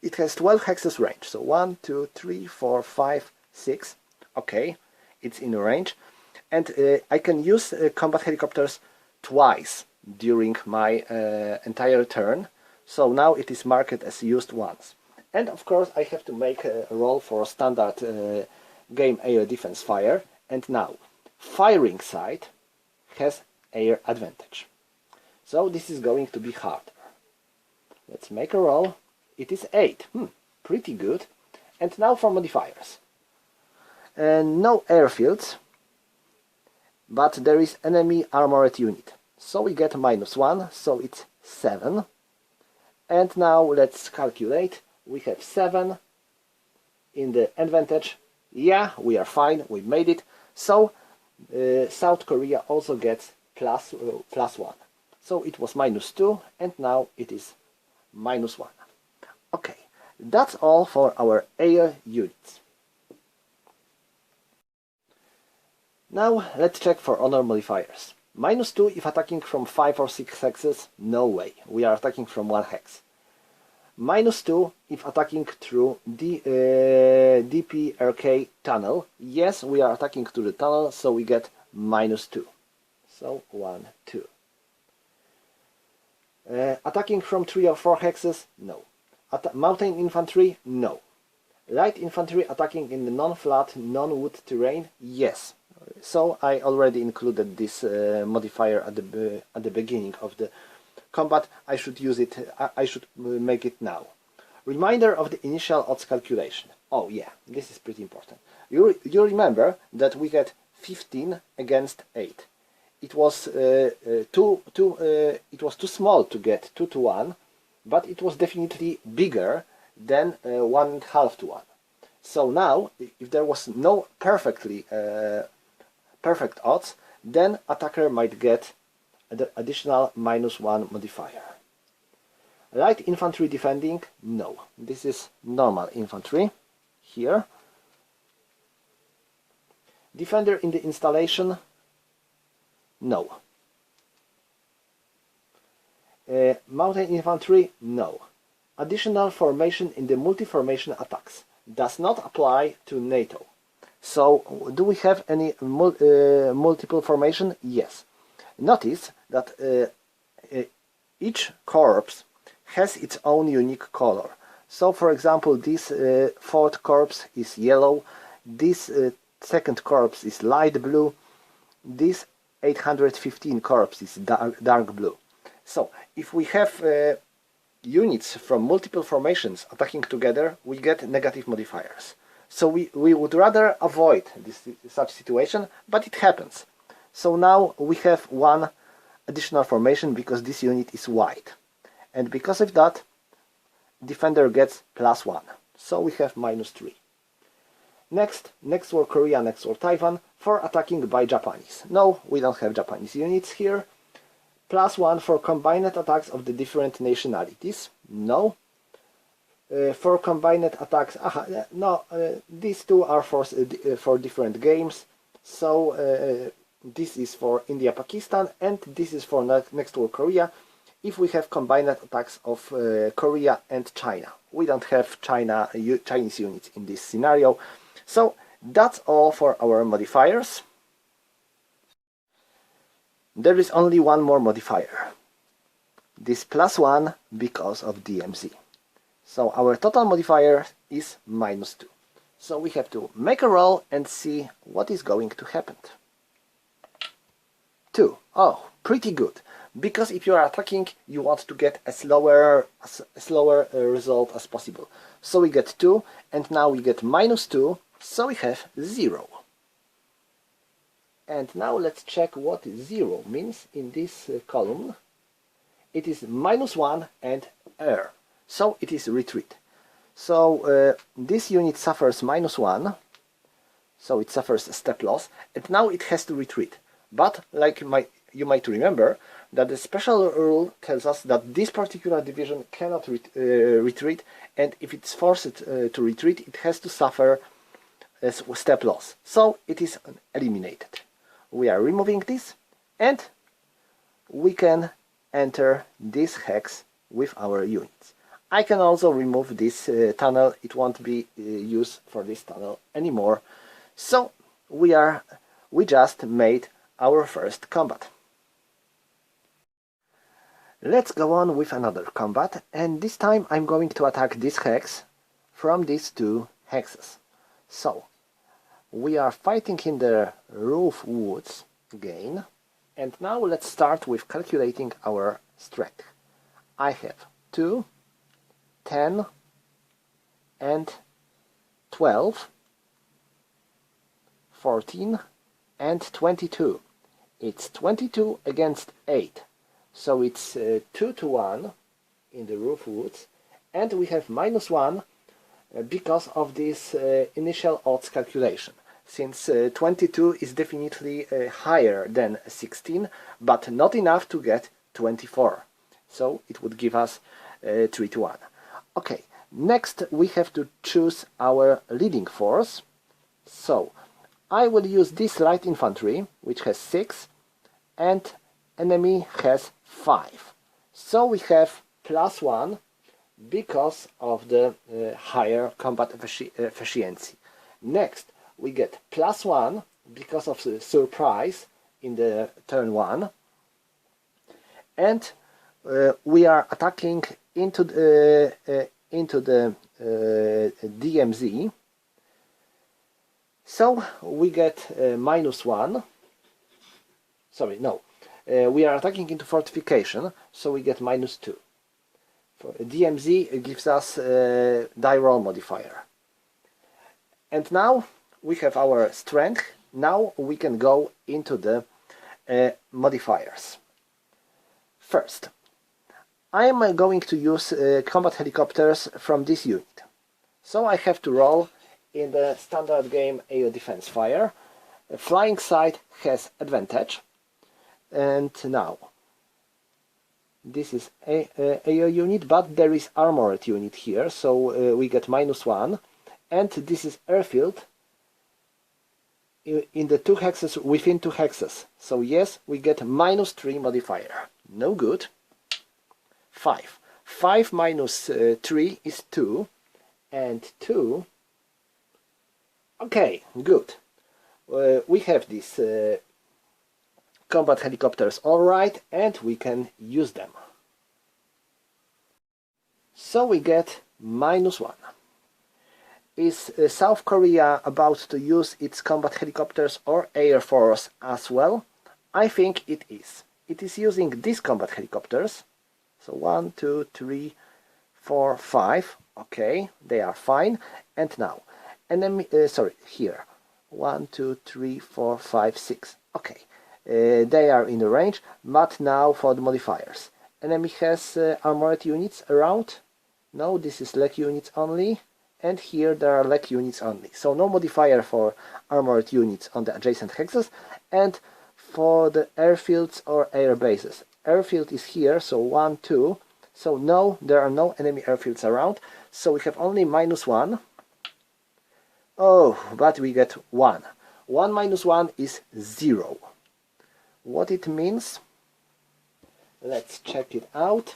It has 12 hexes range, so 1, 2, 3, 4, 5, 6. Okay, it's in range. And I can use combat helicopters twice during my entire turn. So now it is marked as used once. And of course I have to make a roll for standard game air defense fire. And now, firing side has air advantage. So this is going to be harder. Let's make a roll. It is 8. Pretty good. And now for modifiers. No airfields, but there is enemy armored unit. So we get -1, so it's 7. And now let's calculate. We have 7 in the advantage. Yeah, we are fine, we made it. So South Korea also gets +1. So it was -2 and now it is -1. Okay, that's all for our air units. Now let's check for honor modifiers. -2 if attacking from 5 or 6 hexes, no way, we are attacking from 1 hex. -2 if attacking through the DPRK tunnel, yes, we are attacking through the tunnel, so we get -2. So 1, 2. Attacking from 3 or 4 hexes, no. Mountain infantry, no. Light infantry attacking in the non-flat, non-wood terrain, yes. So I already included this modifier at the beginning of the combat. I should use it. I should make it now. Reminder of the initial odds calculation. Oh yeah, this is pretty important. You remember that we had 15 against 8. It was it was too small to get 2 to 1, but it was definitely bigger than 1/2 to 1. So now, if there was no perfect odds, then attacker might get the additional -1 modifier. Light infantry defending, no. This is normal infantry here. Defender in the installation, no. Mountain infantry, no. Additional formation in the multi-formation attacks does not apply to NATO. So, do we have any multiple formation? Yes. Notice that each corps has its own unique color. So, for example, this 4th corps is yellow, this 2nd corps is light blue, this 815 corps is dark blue. So, if we have units from multiple formations attacking together, we get negative modifiers. So we would rather avoid such situation, but it happens. So now we have one additional formation because this unit is white. And because of that, defender gets +1. So we have -3. Next war Korea, next war Taiwan for attacking by Japanese. No, we don't have Japanese units here. +1 for combined attacks of the different nationalities. No. For combined attacks, these two are for different games. So this is for India, Pakistan, and this is for next war Korea. If we have combined attacks of Korea and China, we don't have Chinese units in this scenario. So that's all for our modifiers. There is only one more modifier. This +1 because of DMZ. So our total modifier is -2. So we have to make a roll and see what is going to happen. 2. Oh, pretty good. Because if you are attacking, you want to get a slower result as possible. So we get 2, and now we get -2, so we have 0. And now let's check what 0 means in this column. It is -1 and air. So it is retreat. So this unit suffers -1, so it suffers a step loss, and now it has to retreat. But like you might remember that the special rule tells us that this particular division cannot retreat, and if it's forced to retreat, it has to suffer a step loss. So it is eliminated. We are removing this, and we can enter this hex with our units. I can also remove this tunnel. It won't be used for this tunnel anymore. So we just made our first combat. Let's go on with another combat, and this time I'm going to attack this hex from these two hexes. So we are fighting in the roof woods again, and now let's start with calculating our strength. I have 2, 10 and 12, 14 and 22. It's 22 against 8, so it's 2 to 1 in the roof woods, and we have -1 because of this initial odds calculation, since 22 is definitely higher than 16, but not enough to get 24, so it would give us 3 to 1. Okay, next we have to choose our leading force. So I will use this light infantry, which has 6, and enemy has 5. So we have +1 because of the higher combat efficiency. Next we get +1 because of the surprise in the turn 1, and we are attacking into the DMZ, so we get -1. Sorry, no, we are attacking into fortification, so we get -2. For DMZ it gives us die roll modifier. And now we have our strength. Now we can go into the modifiers. First, I am going to use combat helicopters from this unit. So I have to roll in the standard game air defense fire. Flying side has advantage. And now, this is a air unit, but there is armored unit here, so we get -1. And this is airfield in the 2 hexes, within 2 hexes. So yes, we get -3 modifier. No good. 5. 5 minus 3 is 2, and 2. Okay, good. We have these combat helicopters alright, and we can use them. So we get -1. Is South Korea about to use its combat helicopters or air force as well? I think it is. It is using these combat helicopters. So 1, 2, 3, 4, 5. Okay, they are fine. And now, enemy. Sorry, here. 1, 2, 3, 4, 5, 6. Okay, they are in the range. But now for the modifiers. Enemy has armored units around. No, this is leg units only. And here there are leg units only. So no modifier for armored units on the adjacent hexes. And for the airfields or air bases. Airfield is here, so 1, 2. So no, there are no enemy airfields around. So we have only -1. Oh, but we get 1. 1 minus 1 is 0. What it means? Let's check it out.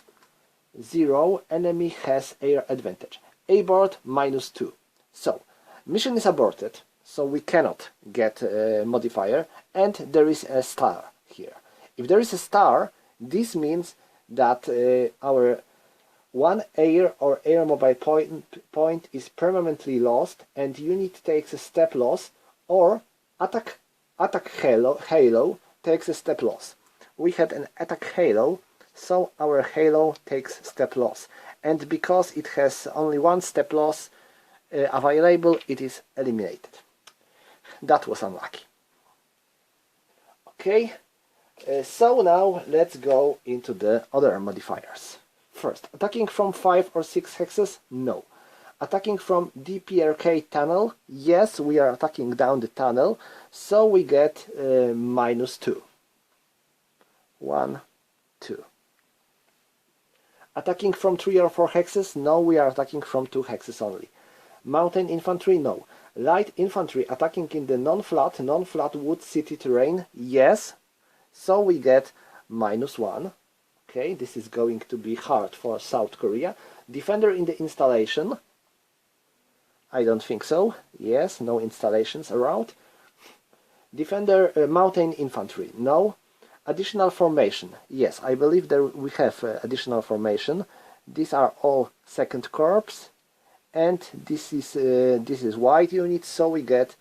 0, enemy has air advantage. Abort -2. So, mission is aborted, so we cannot get a modifier, and there is a star here. If there is a star, this means that our 1 air or air mobile point is permanently lost, and unit takes a step loss, or attack halo takes a step loss. We had an attack halo, so our halo takes step loss. And because it has only 1 step loss available, it is eliminated. That was unlucky. Okay, so now let's go into the other modifiers. First, attacking from 5 or 6 hexes? No. Attacking from DPRK tunnel? Yes, we are attacking down the tunnel, so we get -2. 1, 2. Attacking from 3 or 4 hexes? No, we are attacking from 2 hexes only. Mountain infantry? No. Light infantry attacking in the non-flat wood city terrain? Yes. So we get -1. Okay, this is going to be hard for South Korea. Defender in the installation? I don't think so. Yes, no installations around. Defender mountain infantry? No. Additional formation? Yes, I believe we have additional formation. These are all 2nd Corps, and this is white unit, so we get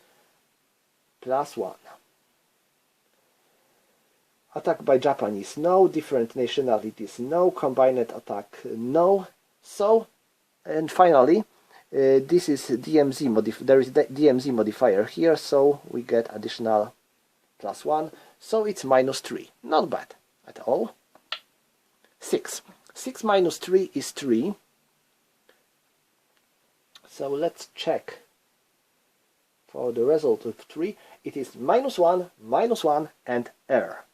+1. Attack by Japanese, no. Different nationalities, no. Combined attack, no. So, and finally, this is DMZ there is the DMZ modifier here, so we get additional +1. So it's -3. Not bad at all. 6. 6 minus 3 is 3. So let's check for the result of 3. It is -1, -1, and error.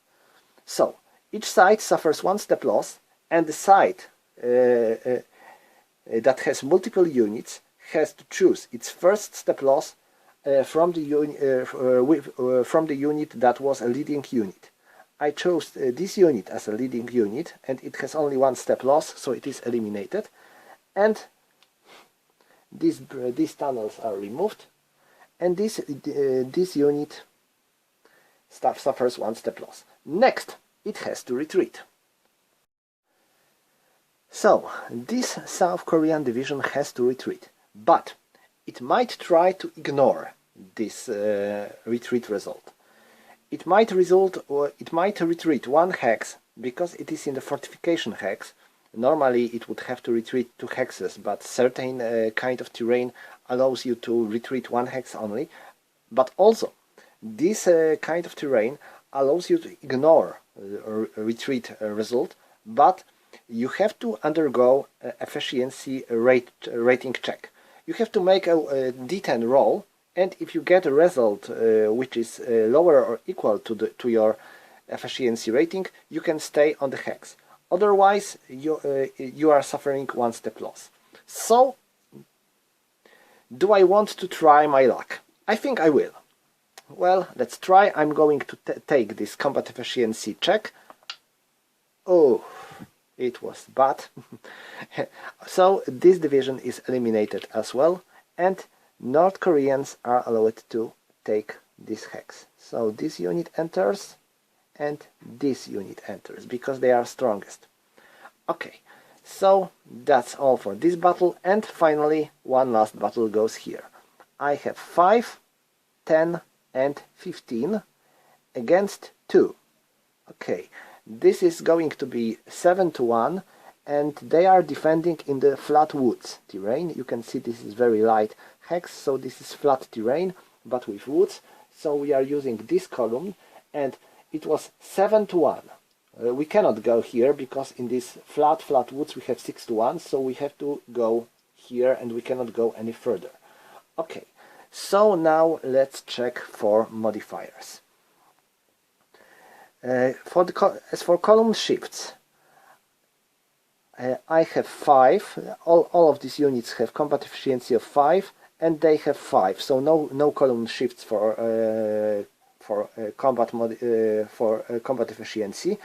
So each side suffers 1 step loss, and the side that has multiple units has to choose its first step loss from the unit that was a leading unit. I chose this unit as a leading unit, and it has only 1 step loss, so it is eliminated. And these tunnels are removed, and this unit suffers 1 step loss. Next, it has to retreat. So, this South Korean division has to retreat, but it might try to ignore this retreat result. It might retreat 1 hex because it is in the fortification hex. Normally it would have to retreat 2 hexes, but certain kind of terrain allows you to retreat 1 hex only. But also, this kind of terrain allows you to ignore retreat result, but you have to undergo efficiency rating check. You have to make a D10 roll, and if you get a result which is lower or equal to your efficiency rating, you can stay on the hex. Otherwise, you are suffering 1 step loss. So, do I want to try my luck? I think I will. Well, let's try. I'm going to take this combat efficiency check. Oh, it was bad. So this division is eliminated as well, and North Koreans are allowed to take this hex. So this unit enters, and this unit enters, because they are strongest. Okay, so that's all for this battle, and finally one last battle goes here. I have 5, 10, and 15 against 2. Okay, this is going to be 7-1, and they are defending in the flat woods terrain. You can see this is very light hex, so this is flat terrain, but with woods. So we are using this column, and it was 7-1. We cannot go here because in this flat woods we have 6-1, so we have to go here, and we cannot go any further. Okay, so now let's check for modifiers. As for column shifts, I have 5. All of these units have combat efficiency of 5, and they have 5. So no column shifts for combat efficiency.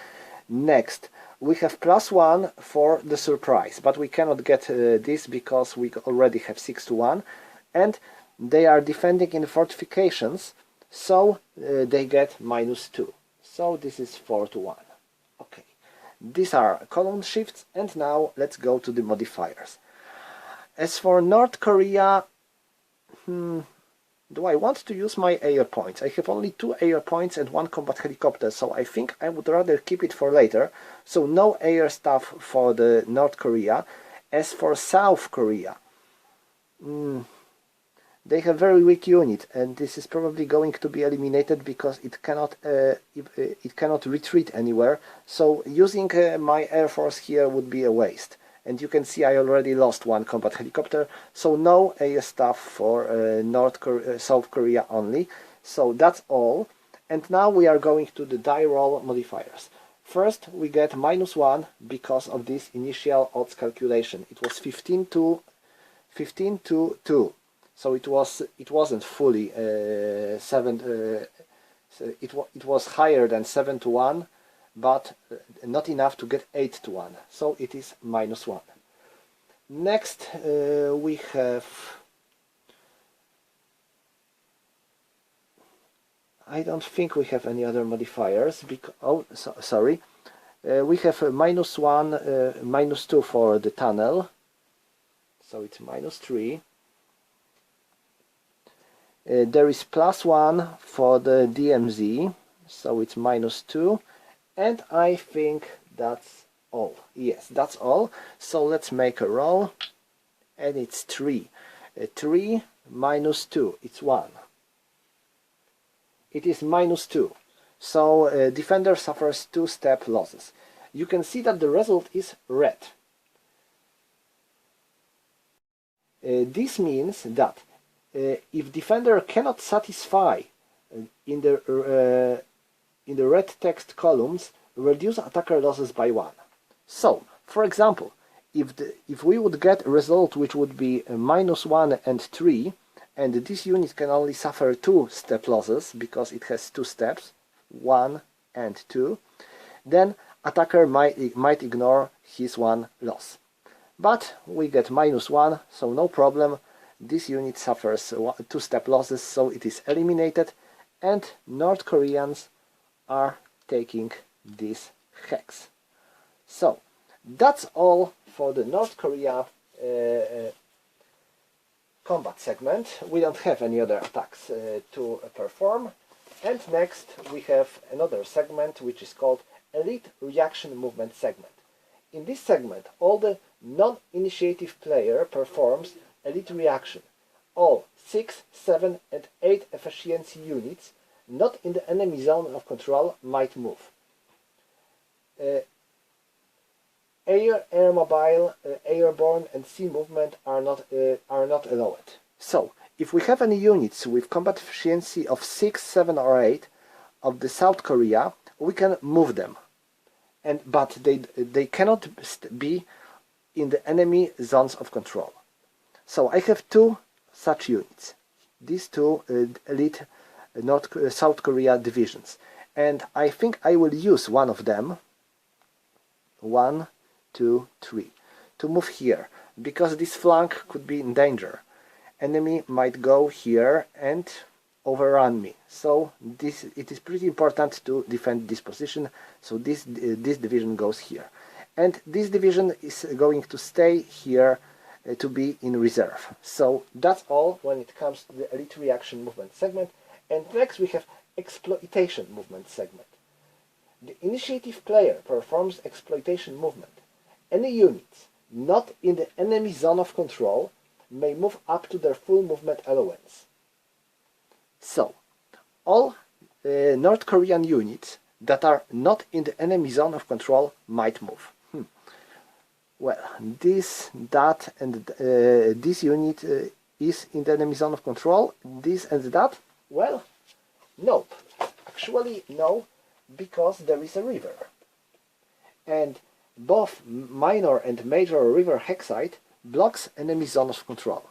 Next, we have +1 for the surprise, but we cannot get this because we already have 6-1, and they are defending in fortifications, so they get -2. So this is 4-1. Okay, these are column shifts, and now let's go to the modifiers. As for North Korea, do I want to use my air points? I have only 2 air points and 1 combat helicopter, so I think I would rather keep it for later. So no air stuff for the North Korea. As for South Korea, they have very weak unit, and this is probably going to be eliminated because it cannot retreat anywhere. So using my air force here would be a waste. And you can see I already lost 1 combat helicopter, so no air stuff for South Korea only. So that's all. And now we are going to the die roll modifiers. First, we get -1 because of this initial odds calculation. It was 15 to 2. So it wasn't fully 7. It was higher than 7-1, but not enough to get 8-1. So it is -1. Next, we have. I don't think we have any other modifiers. Sorry. We have -1, -2 for the tunnel. So it's -3. There is +1 for the DMZ, so it's -2, and I think that's all. Yes, that's all. So let's make a roll, and it's 3. 3 minus 2, it's 1. It is -2. So defender suffers 2 step losses. You can see that the result is red. This means that if defender cannot satisfy in the red text columns, reduce attacker losses by 1. So, for example, if we would get a result which would be -1 and 3, and this unit can only suffer 2 step losses because it has 2 steps, 1 and 2, then attacker might ignore his 1 loss. But we get -1, so no problem. This unit suffers 2 step losses, so it is eliminated, and North Koreans are taking this hex. So that's all for the North Korea combat segment. We don't have any other attacks to perform. And next we have another segment which is called Elite Reaction Movement segment. In this segment, all the non-initiative player performs elite reaction. All 6, 7 and 8 efficiency units not in the enemy zone of control might move. Air mobile, airborne and sea movement are not allowed. So, if we have any units with combat efficiency of 6, 7 or 8 of the South Korea, we can move them. But they cannot be in the enemy zones of control. So I have 2 such units. These 2 elite South Korea divisions. And I think I will use one of them, 1, 2, 3, to move here, because this flank could be in danger. Enemy might go here and overrun me. So it is pretty important to defend this position. So this division goes here. And this division is going to stay here to be in reserve. So that's all when it comes to the Elite Reaction Movement segment. And next we have Exploitation Movement segment. The initiative player performs Exploitation Movement. Any units not in the enemy zone of control may move up to their full movement allowance. So, all North Korean units that are not in the enemy zone of control might move. Well, this, that, and this unit is in the enemy zone of control. This and that, well, nope. Actually, no, because there is a river. And both minor and major river hexite blocks enemy zone of control.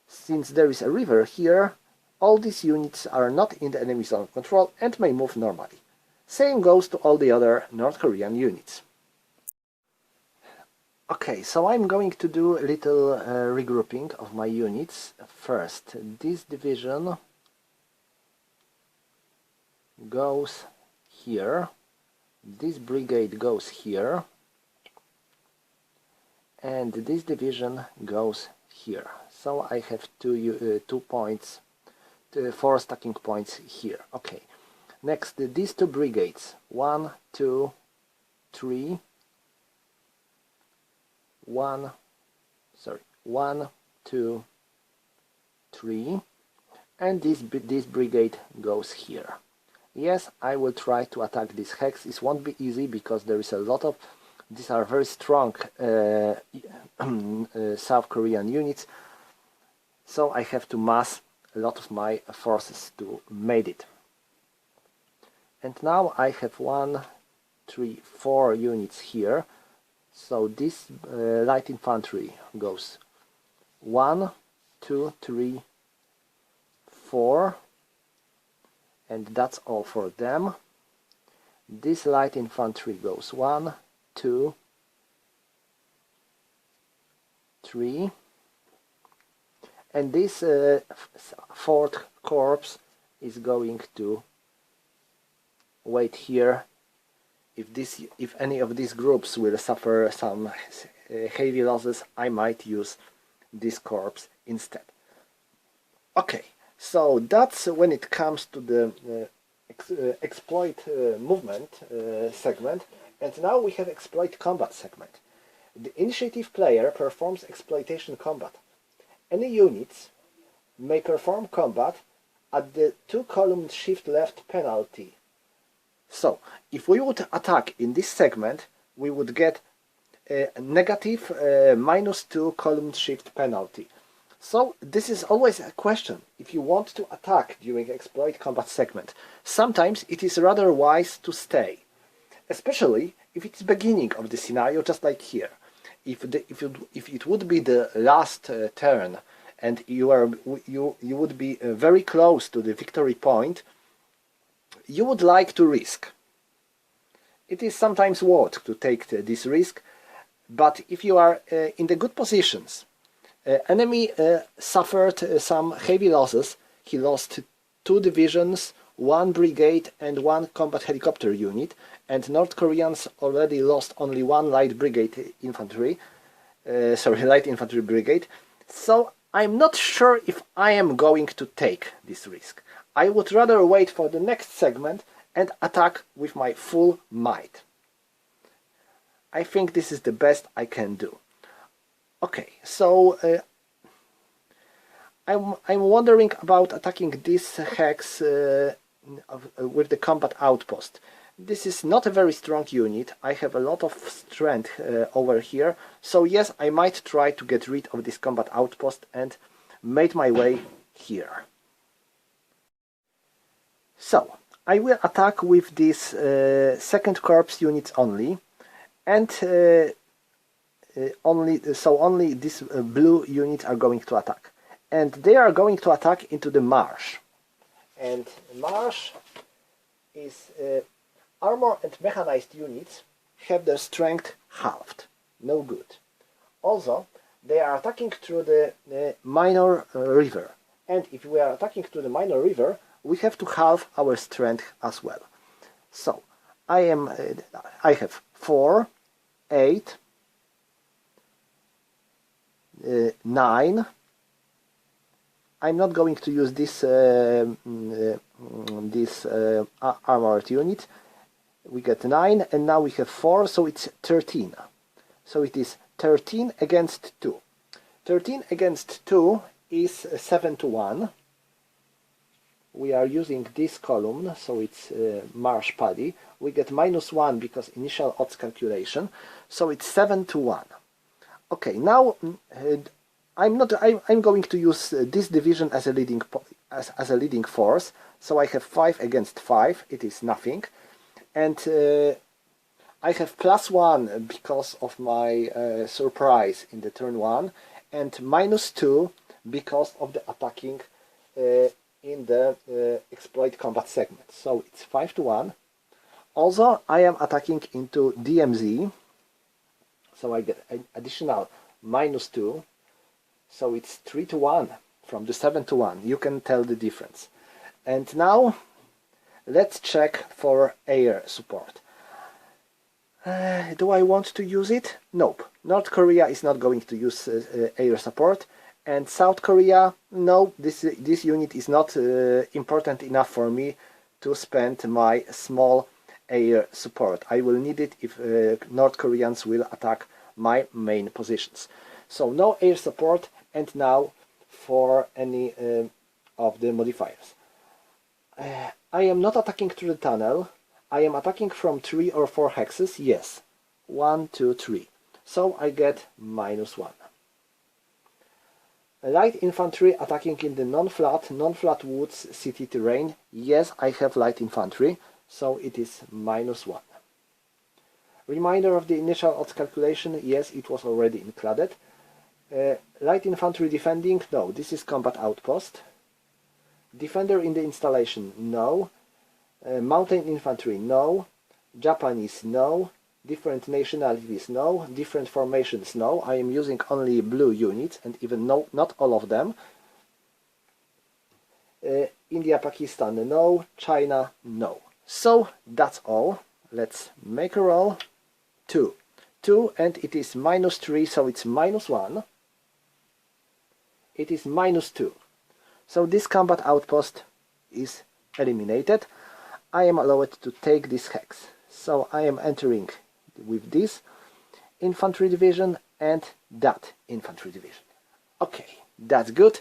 Since there is a river here, all these units are not in the enemy zone of control and may move normally. Same goes to all the other North Korean units. Okay, so I'm going to do a little regrouping of my units. First, this division goes here, this brigade goes here, and this division goes here. So I have 2 points, 4 stacking points here. Okay. Next, these 2 brigades, 1, 2, 3, 1, 2, 3, and this brigade goes here. Yes, I will try to attack this hex. It won't be easy because there is a lot of, these are very strong South Korean units, so I have to mass a lot of my forces to make it. And now I have 1, 3, 4 units here. So this light infantry goes 1, 2, 3, 4, and that's all for them. This light infantry goes 1, 2, 3, and this 4th corps is going to wait here. If any of these groups will suffer some heavy losses, I might use this corps instead. Okay, So that's when it comes to the exploit movement segment, and now we have exploit combat segment. The initiative player performs exploitation combat. Any units may perform combat at the 2-column shift left penalty. So, if we would attack in this segment, we would get a negative -2 column shift penalty. So, this is always a question if you want to attack during exploit combat segment. Sometimes it is rather wise to stay, especially if it's beginning of the scenario, just like here. If it would be the last turn and you would be very close to the victory point, you would like to risk. It is sometimes worth to take this risk, but if you are in the good positions, enemy suffered some heavy losses. He lost 2 divisions, 1 brigade and 1 combat helicopter unit, and North Koreans already lost only 1 light brigade infantry, light infantry brigade. So I'm not sure if I am going to take this risk. I would rather wait for the next segment and attack with my full might. I think this is the best I can do. Okay, so I'm wondering about attacking this hex with the combat outpost. This is not a very strong unit. I have a lot of strength over here, so yes, I might try to get rid of this combat outpost and make my way here. So, I will attack with this 2nd Corps units only, and only these blue units are going to attack. And they are going to attack into the marsh. And marsh is armor and mechanized units have their strength halved. No good. Also, they are attacking through the minor river. And if we are attacking through the minor river, we have to halve our strength as well. So, I have 4, 8, 9. I'm not going to use this armored unit. We get 9, and now we have 4, so it's 13. So it is 13 against 2. 13 against 2 is 7 to 1. We are using this column, so it's marsh paddy. We get -1 because initial odds calculation, so it's 7 to 1. Okay, now I'm going to use this division as a leading force. So I have 5 against 5. It is nothing, and I have +1 because of my surprise in the turn 1, and -2 because of the attacking in the exploit combat segment. So it's 5 to 1. Also, I am attacking into DMZ, so I get an additional -2. So it's 3 to 1 from the 7 to 1. You can tell the difference. And now let's check for air support. Do I want to use it? Nope. North Korea is not going to use air support. And South Korea, no, this unit is not important enough for me to spend my small air support. I will need it if North Koreans will attack my main positions. So no air support, and now for any of the modifiers. I am not attacking through the tunnel. I am attacking from 3 or 4 hexes. Yes, 1, 2, 3. So I get -1. Light infantry attacking in the non-flat woods city terrain. Yes, I have light infantry, so it is -1. Reminder of the initial odds calculation. Yes, it was already included. Light infantry defending. No, this is combat outpost. Defender in the installation. No. Mountain infantry. No. Japanese. No. Different nationalities, no. Different formations, no. I am using only blue units, and even not all of them. India, Pakistan, no. China, no. So, that's all. Let's make a roll. 2. 2, and it is -3, so it's -1. It is -2. So this combat outpost is eliminated. I am allowed to take this hex. So I am entering with this infantry division and that infantry division. Okay, that's good.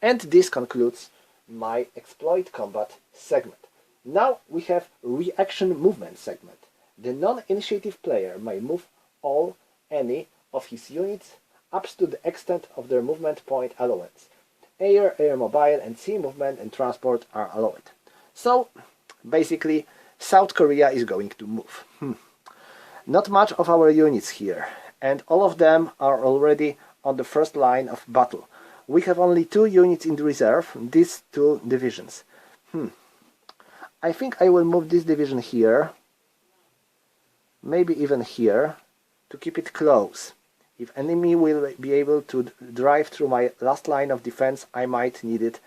And this concludes my exploit combat segment. Now we have reaction movement segment. The non-initiative player may move any of his units up to the extent of their movement point allowance. Air, air mobile and sea movement and transport are allowed. So basically South Korea is going to move. Not much of our units here, and all of them are already on the first line of battle. We have only 2 units in the reserve, these 2 divisions. I think I will move this division here, maybe even here, to keep it close. If enemy will be able to drive through my last line of defense, I might need it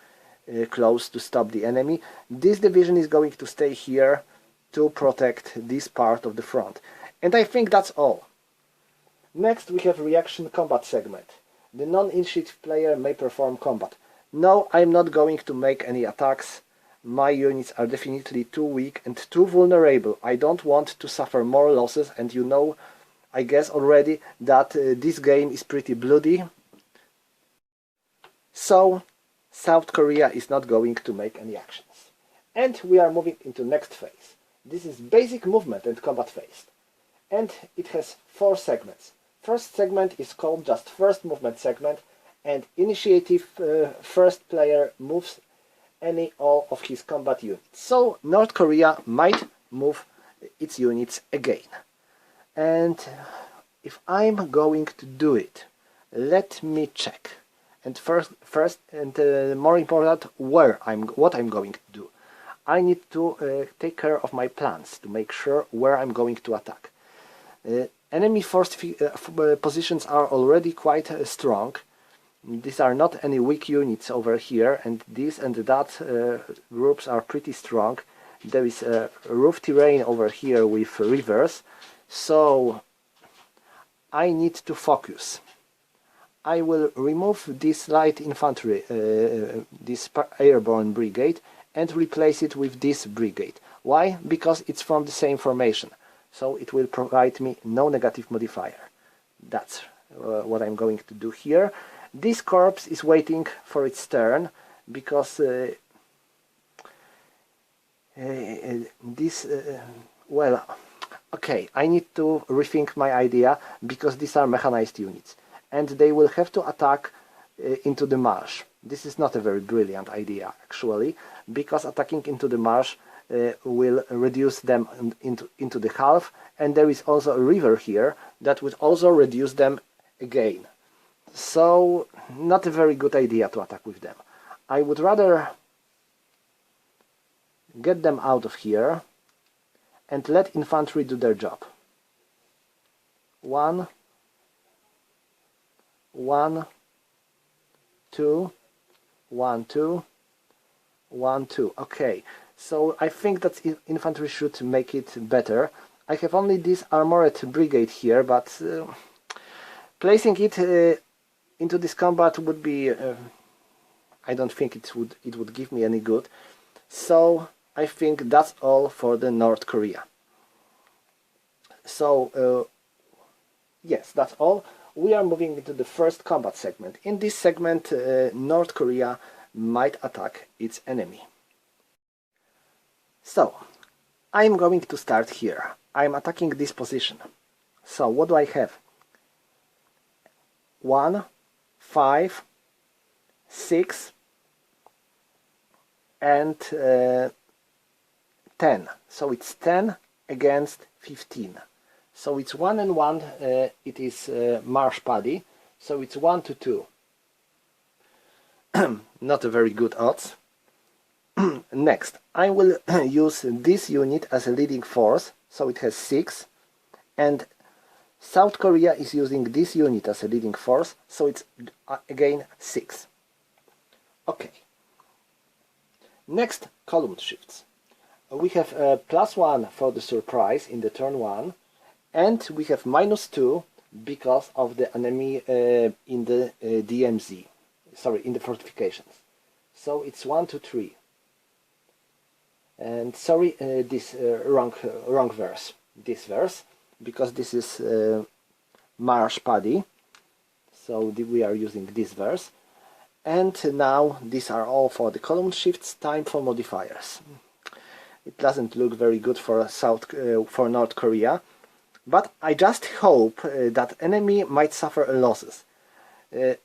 close to stop the enemy. This division is going to stay here to protect this part of the front. And I think that's all. Next we have reaction combat segment. The non-initiative player may perform combat. No, I'm not going to make any attacks. My units are definitely too weak and too vulnerable. I don't want to suffer more losses, and you know, I guess already that this game is pretty bloody. So South Korea is not going to make any actions. And we are moving into next phase. This is basic movement and combat phase. And it has 4 segments. First segment is called just first movement segment, and initiative first player moves all of his combat units. So North Korea might move its units again. And if I'm going to do it, let me check. And first and more important, what I'm going to do. I need to take care of my plans to make sure where I'm going to attack. Enemy force positions are already quite strong. These are not any weak units over here, and this and that groups are pretty strong. There is a roof terrain over here with rivers, so I need to focus. I will remove this light infantry, this airborne brigade, and replace it with this brigade. Why? Because it's from the same formation, so it will provide me no negative modifier. That's what I'm going to do here. This corps is waiting for its turn because well, okay, I need to rethink my idea because these are mechanized units and they will have to attack into the marsh. This is not a very brilliant idea actually, because attacking into the marsh will reduce them into the half, and there is also a river here that would also reduce them again. So not a very good idea to attack with them. I would rather get them out of here and let infantry do their job. 1, 1, 2, 1, 2, 1, 2. Okay, so I think that infantry should make it better. I have only this armored brigade here, but placing it into this combat would be I don't think it would give me any good. So I think that's all for the North Korea. So yes, that's all. We are moving into the first combat segment. In this segment, North Korea might attack its enemy. So I'm going to start here. I'm attacking this position. So what do I have? 1, 5, 6, and 10. So it's 10 against 15. So it's 1 and 1. It is marsh paddy. So it's 1 to 2. Not a very good odds. Next, I will use this unit as a leading force. So it has 6, and South Korea is using this unit as a leading force, so it's again 6. Okay. Next, column shifts. We have +1 for the surprise in the turn 1, and we have -2 because of the enemy in the DMZ, sorry, in the fortifications. So it's 1, 2, 3. And sorry, this wrong verse. This verse, because this is Marsh Paddy. So we are using this verse. And now these are all for the column shifts. Time for modifiers. It doesn't look very good for for North Korea, but I just hope that enemy might suffer losses.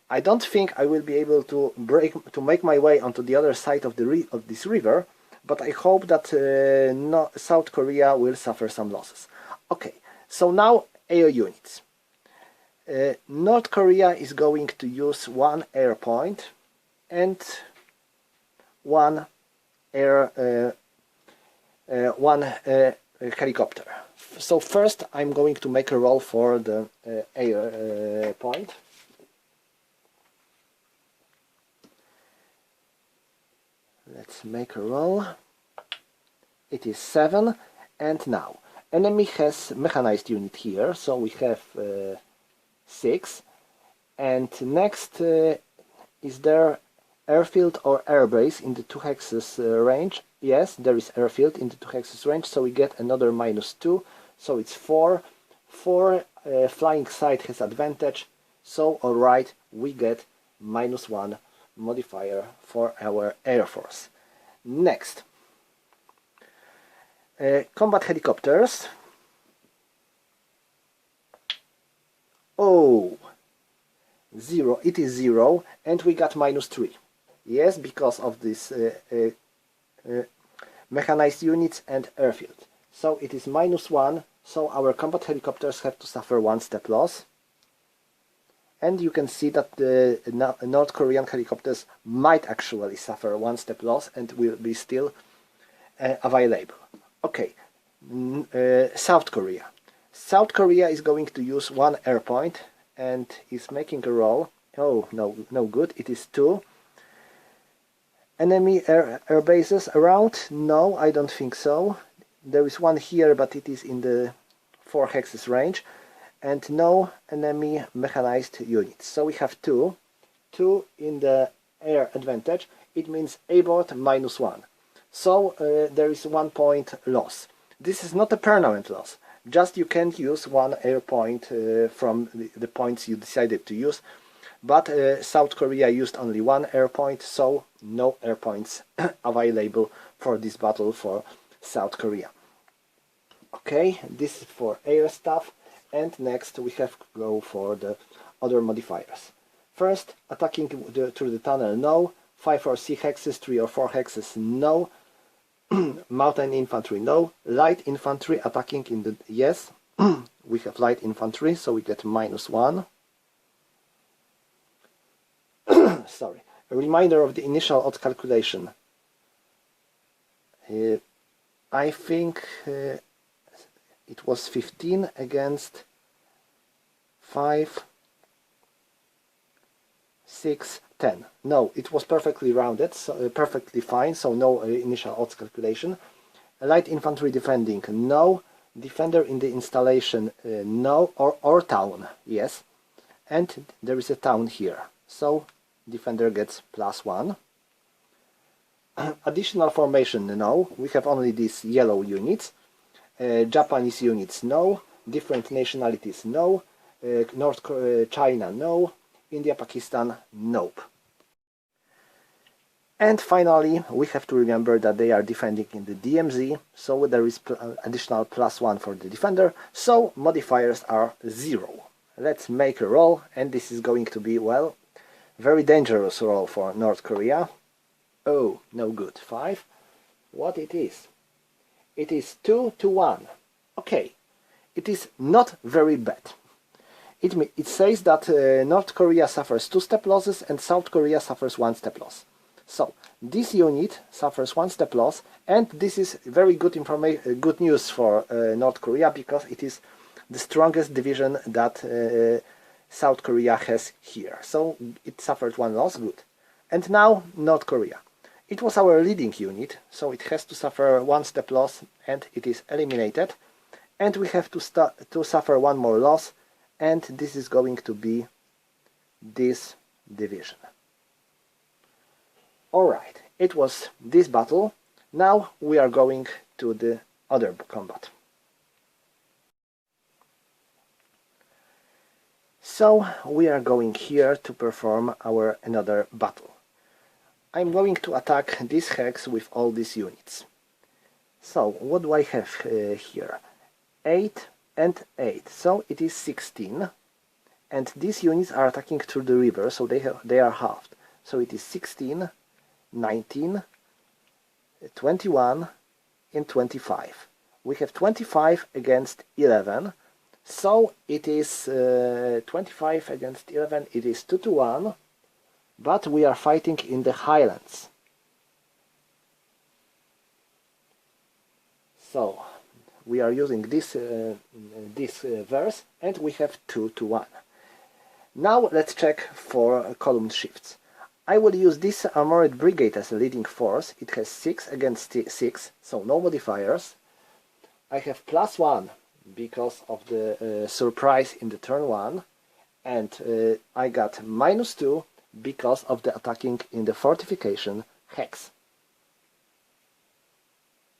I don't think I will be able to make my way onto the other side of this river, but I hope that South Korea will suffer some losses. Okay, so now air units. North Korea is going to use one air point and one helicopter. So first I'm going to make a roll for the air point. Let's make a roll. It is 7, and now enemy has mechanized unit here, so we have 6, and next is there airfield or airbase in the 2 hexes range? Yes, there is airfield in the 2 hexes range, so we get another -2, so it's 4. 4 flying side has advantage, so alright, we get -1 modifier for our air force. Next, combat helicopters. Oh, 0. It is 0, and we got -3. Yes, because of this mechanized units and airfield. So it is -1, so our combat helicopters have to suffer 1 step loss. And you can see that the North Korean helicopters might actually suffer 1 step loss and will be still available. Okay, South Korea. South Korea is going to use 1 air point and is making a roll. Oh, no good. It is 2. Enemy air bases around? No, I don't think so. There is 1 here, but it is in the 4 hexes range. And no enemy mechanized units. So we have 2. 2 in the air advantage. It means abort -1. So there is 1 point loss. This is not a permanent loss. Just you can't use 1 air point from the points you decided to use. But South Korea used only 1 air point, so no air points available for this battle for South Korea. Okay, this is for air stuff. And next we have to go for the other modifiers. First, attacking through the tunnel, no. 5 or 6 hexes, 3 or 4 hexes, no. Mountain infantry, no. Light infantry attacking in the... yes. We have light infantry, so we get -1. Sorry. A reminder of the initial odds calculation. I think... it was 15 against 5, 6, 10. No, it was perfectly rounded, so perfectly fine, so no initial odds calculation. Light infantry defending, no. Defender in the installation, no. Or town, yes. And there is a town here, so defender gets +1. Additional formation, no. We have only these yellow units. Japanese units, no. Different nationalities, no. North China, no. India, Pakistan, nope. And finally, we have to remember that they are defending in the DMZ, so there is additional +1 for the defender, so modifiers are 0. Let's make a roll, and this is going to be, well, very dangerous roll for North Korea. Oh, no good. 5. What it is? It is 2 to 1. Okay, it is not very bad. It says that North Korea suffers 2 step losses and South Korea suffers 1 step loss. So this unit suffers 1 step loss, and this is very good good news for North Korea, because it is the strongest division that South Korea has here. So it suffered 1 loss, good. And now North Korea. It was our leading unit, so it has to suffer 1 step loss, and it is eliminated. And we have to suffer 1 more loss, and this is going to be this division. Alright, it was this battle. Now we are going to the other combat. So we are going here to perform our another battle. I'm going to attack this hex with all these units. So what do I have here? 8 and 8, so it is 16. And these units are attacking through the river, so they are halved. So it is 16, 19, 21 and 25. We have 25 against 11, so it is 25 against 11, it is 2 to 1, but we are fighting in the highlands. So we are using this verse, and we have 2 to 1. Now let's check for column shifts. I will use this armored brigade as a leading force. It has 6 against 6, so no modifiers. I have +1 because of the surprise in the turn 1, and I got -2 because of the attacking in the fortification hex.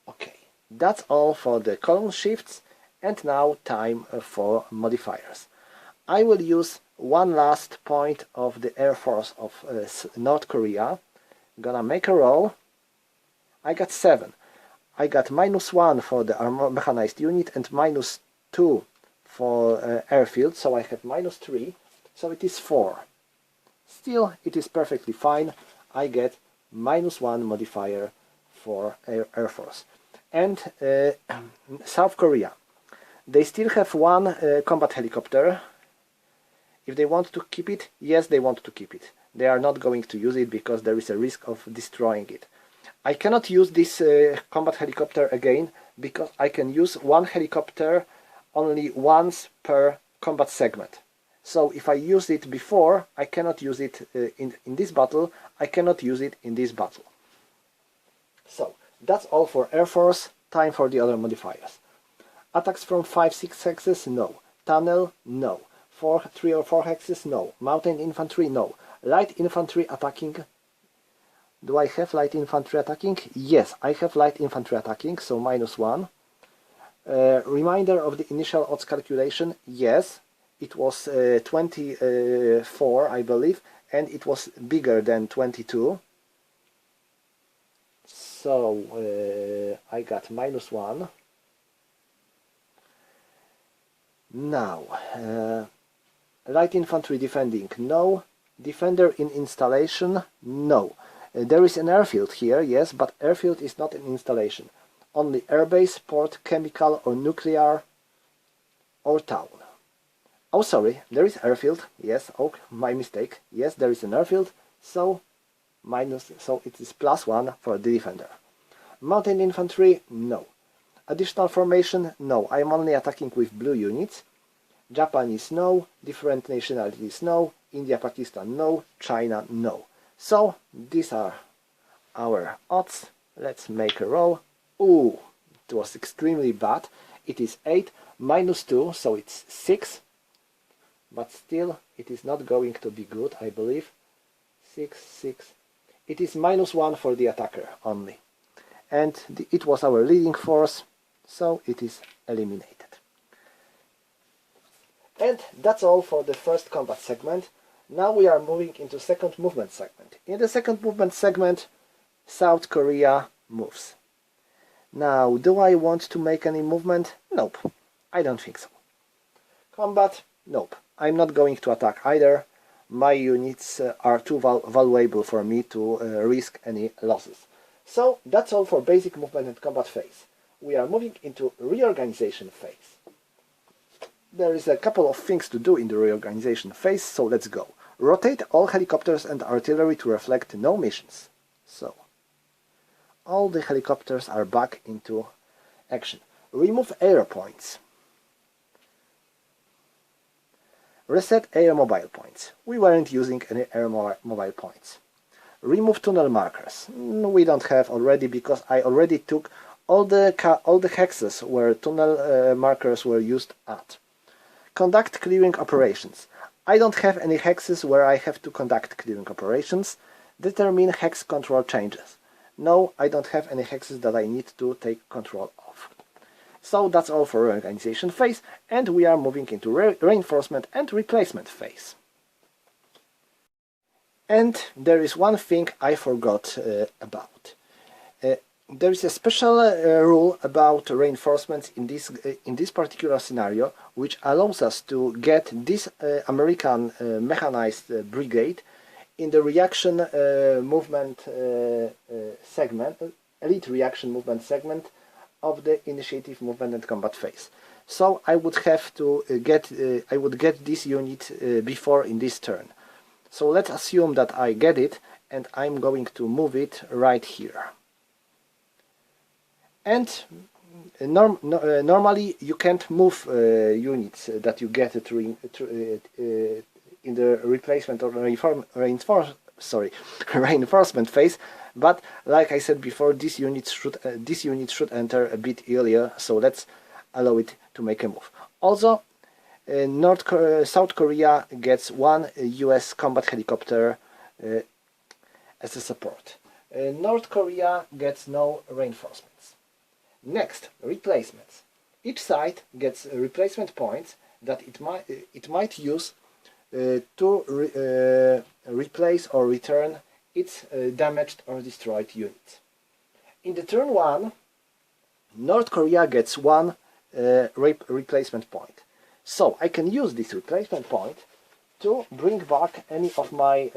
Okay, that's all for the column shifts, and now time for modifiers. I will use one last point of the Air Force of North Korea. Gonna make a roll. I got 7. I got -1 for the armor mechanized unit and -2 for airfield, so I have -3, so it is 4. Still, it is perfectly fine. I get -1 modifier for Air Force. And South Korea. They still have 1 combat helicopter. If they want to keep it, yes, they want to keep it. They are not going to use it because there is a risk of destroying it. I cannot use this combat helicopter again because I can use 1 helicopter only once per combat segment. So if I used it before, I cannot use it in this battle, I cannot use it in this battle. So that's all for Air Force. Time for the other modifiers. Attacks from 5-6 hexes, no. Tunnel, no. 3 or 4 hexes, no. Mountain infantry, no. Light infantry attacking. Do I have light infantry attacking? Yes, I have light infantry attacking, so -1. Reminder of the initial odds calculation, yes. It was 24, I believe, and it was bigger than 22. So I got -1. Now, light infantry defending, no. Defender in installation, no. There is an airfield here, yes, but airfield is not an installation. Only airbase, port, chemical or nuclear or town. Oh, sorry, there is airfield, yes, oh, my mistake. Yes, there is an airfield, so it is +1 for the defender. Mountain infantry, no. Additional formation, no. I am only attacking with blue units. Japanese, no. Different nationalities, no. India, Pakistan, no. China, no. So, these are our odds. Let's make a roll. Ooh, it was extremely bad. It is 8 -2, so it's 6. But still, it is not going to be good, I believe. 6, 6. It is -1 for the attacker only. And it was our leading force, so it is eliminated. And that's all for the first combat segment. Now we are moving into second movement segment. In the second movement segment, South Korea moves. Now, do I want to make any movement? Nope, I don't think so. Combat? Nope, I'm not going to attack either. My units are too valuable for me to risk any losses. So, that's all for basic movement and combat phase. We are moving into reorganization phase. There is a couple of things to do in the reorganization phase, so let's go. Rotate all helicopters and artillery to reflect no missions. So, all the helicopters are back into action. Remove air points. Reset air mobile points. We weren't using any air mobile points. Remove tunnel markers. We don't have already because I already took all the hexes where tunnel markers were used at. Conduct clearing operations. I don't have any hexes where I have to conduct clearing operations, Determine hex control changes. No, I don't have any hexes that I need to take control of. So that's all for Reorganization Phase, and we are moving into Reinforcement and Replacement Phase. And there is one thing I forgot about. There is a special rule about reinforcements in this particular scenario, which allows us to get this American mechanized brigade in the reaction movement segment, elite reaction movement segment of the initiative movement and combat phase. So I would have to get this unit before in this turn. So let's assume that I get it, and I'm going to move it right here. And normally you can't move units that you get in the replacement or reinforcement phase, but like I said before, this unit should enter a bit earlier, so let's allow it to make a move. Also, South Korea gets one US combat helicopter as a support. North Korea gets no reinforcements. Next, replacements. Each side gets replacement points that it might use to replace or return its damaged or destroyed units. In the turn 1, North Korea gets one replacement point. So I can use this replacement point to bring back any of my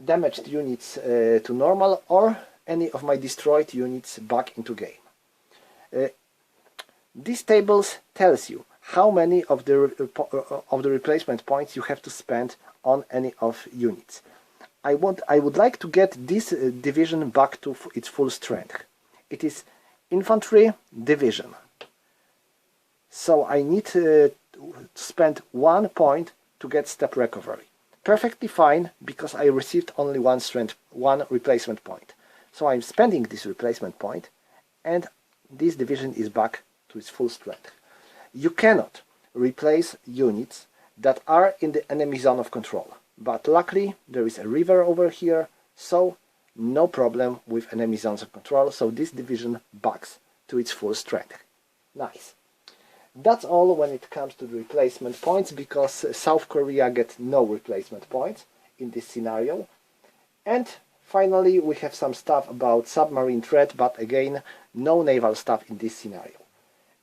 damaged units to normal, or any of my destroyed units back into game. These tables tells you how many of the replacement points you have to spend on any of units. I would like to get this division back to its full strength. It is infantry division. So I need to spend 1 point to get step recovery. Perfectly fine, because I received only one replacement point. So I'm spending this replacement point, and this division is back to its full strength. You cannot replace units that are in the enemy zone of control, but luckily there is a river over here, so no problem with enemy zones of control, so this division backs to its full strength. Nice. That's all when it comes to the replacement points, because South Korea gets no replacement points in this scenario. And finally we have some stuff about submarine threat, but again no naval stuff in this scenario.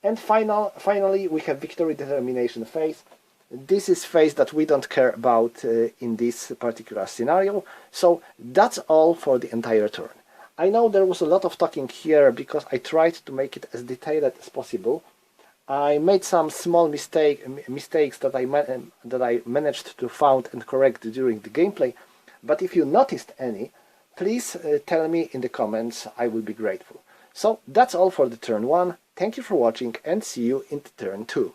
And finally we have victory determination phase. This is phase that we don't care about in this particular scenario, so that's all for the entire turn. I know there was a lot of talking here because I tried to make it as detailed as possible. I made some small mistakes that I managed to find and correct during the gameplay, but if you noticed any, please tell me in the comments, I will be grateful. So that's all for the turn 1, thank you for watching and see you in the turn 2.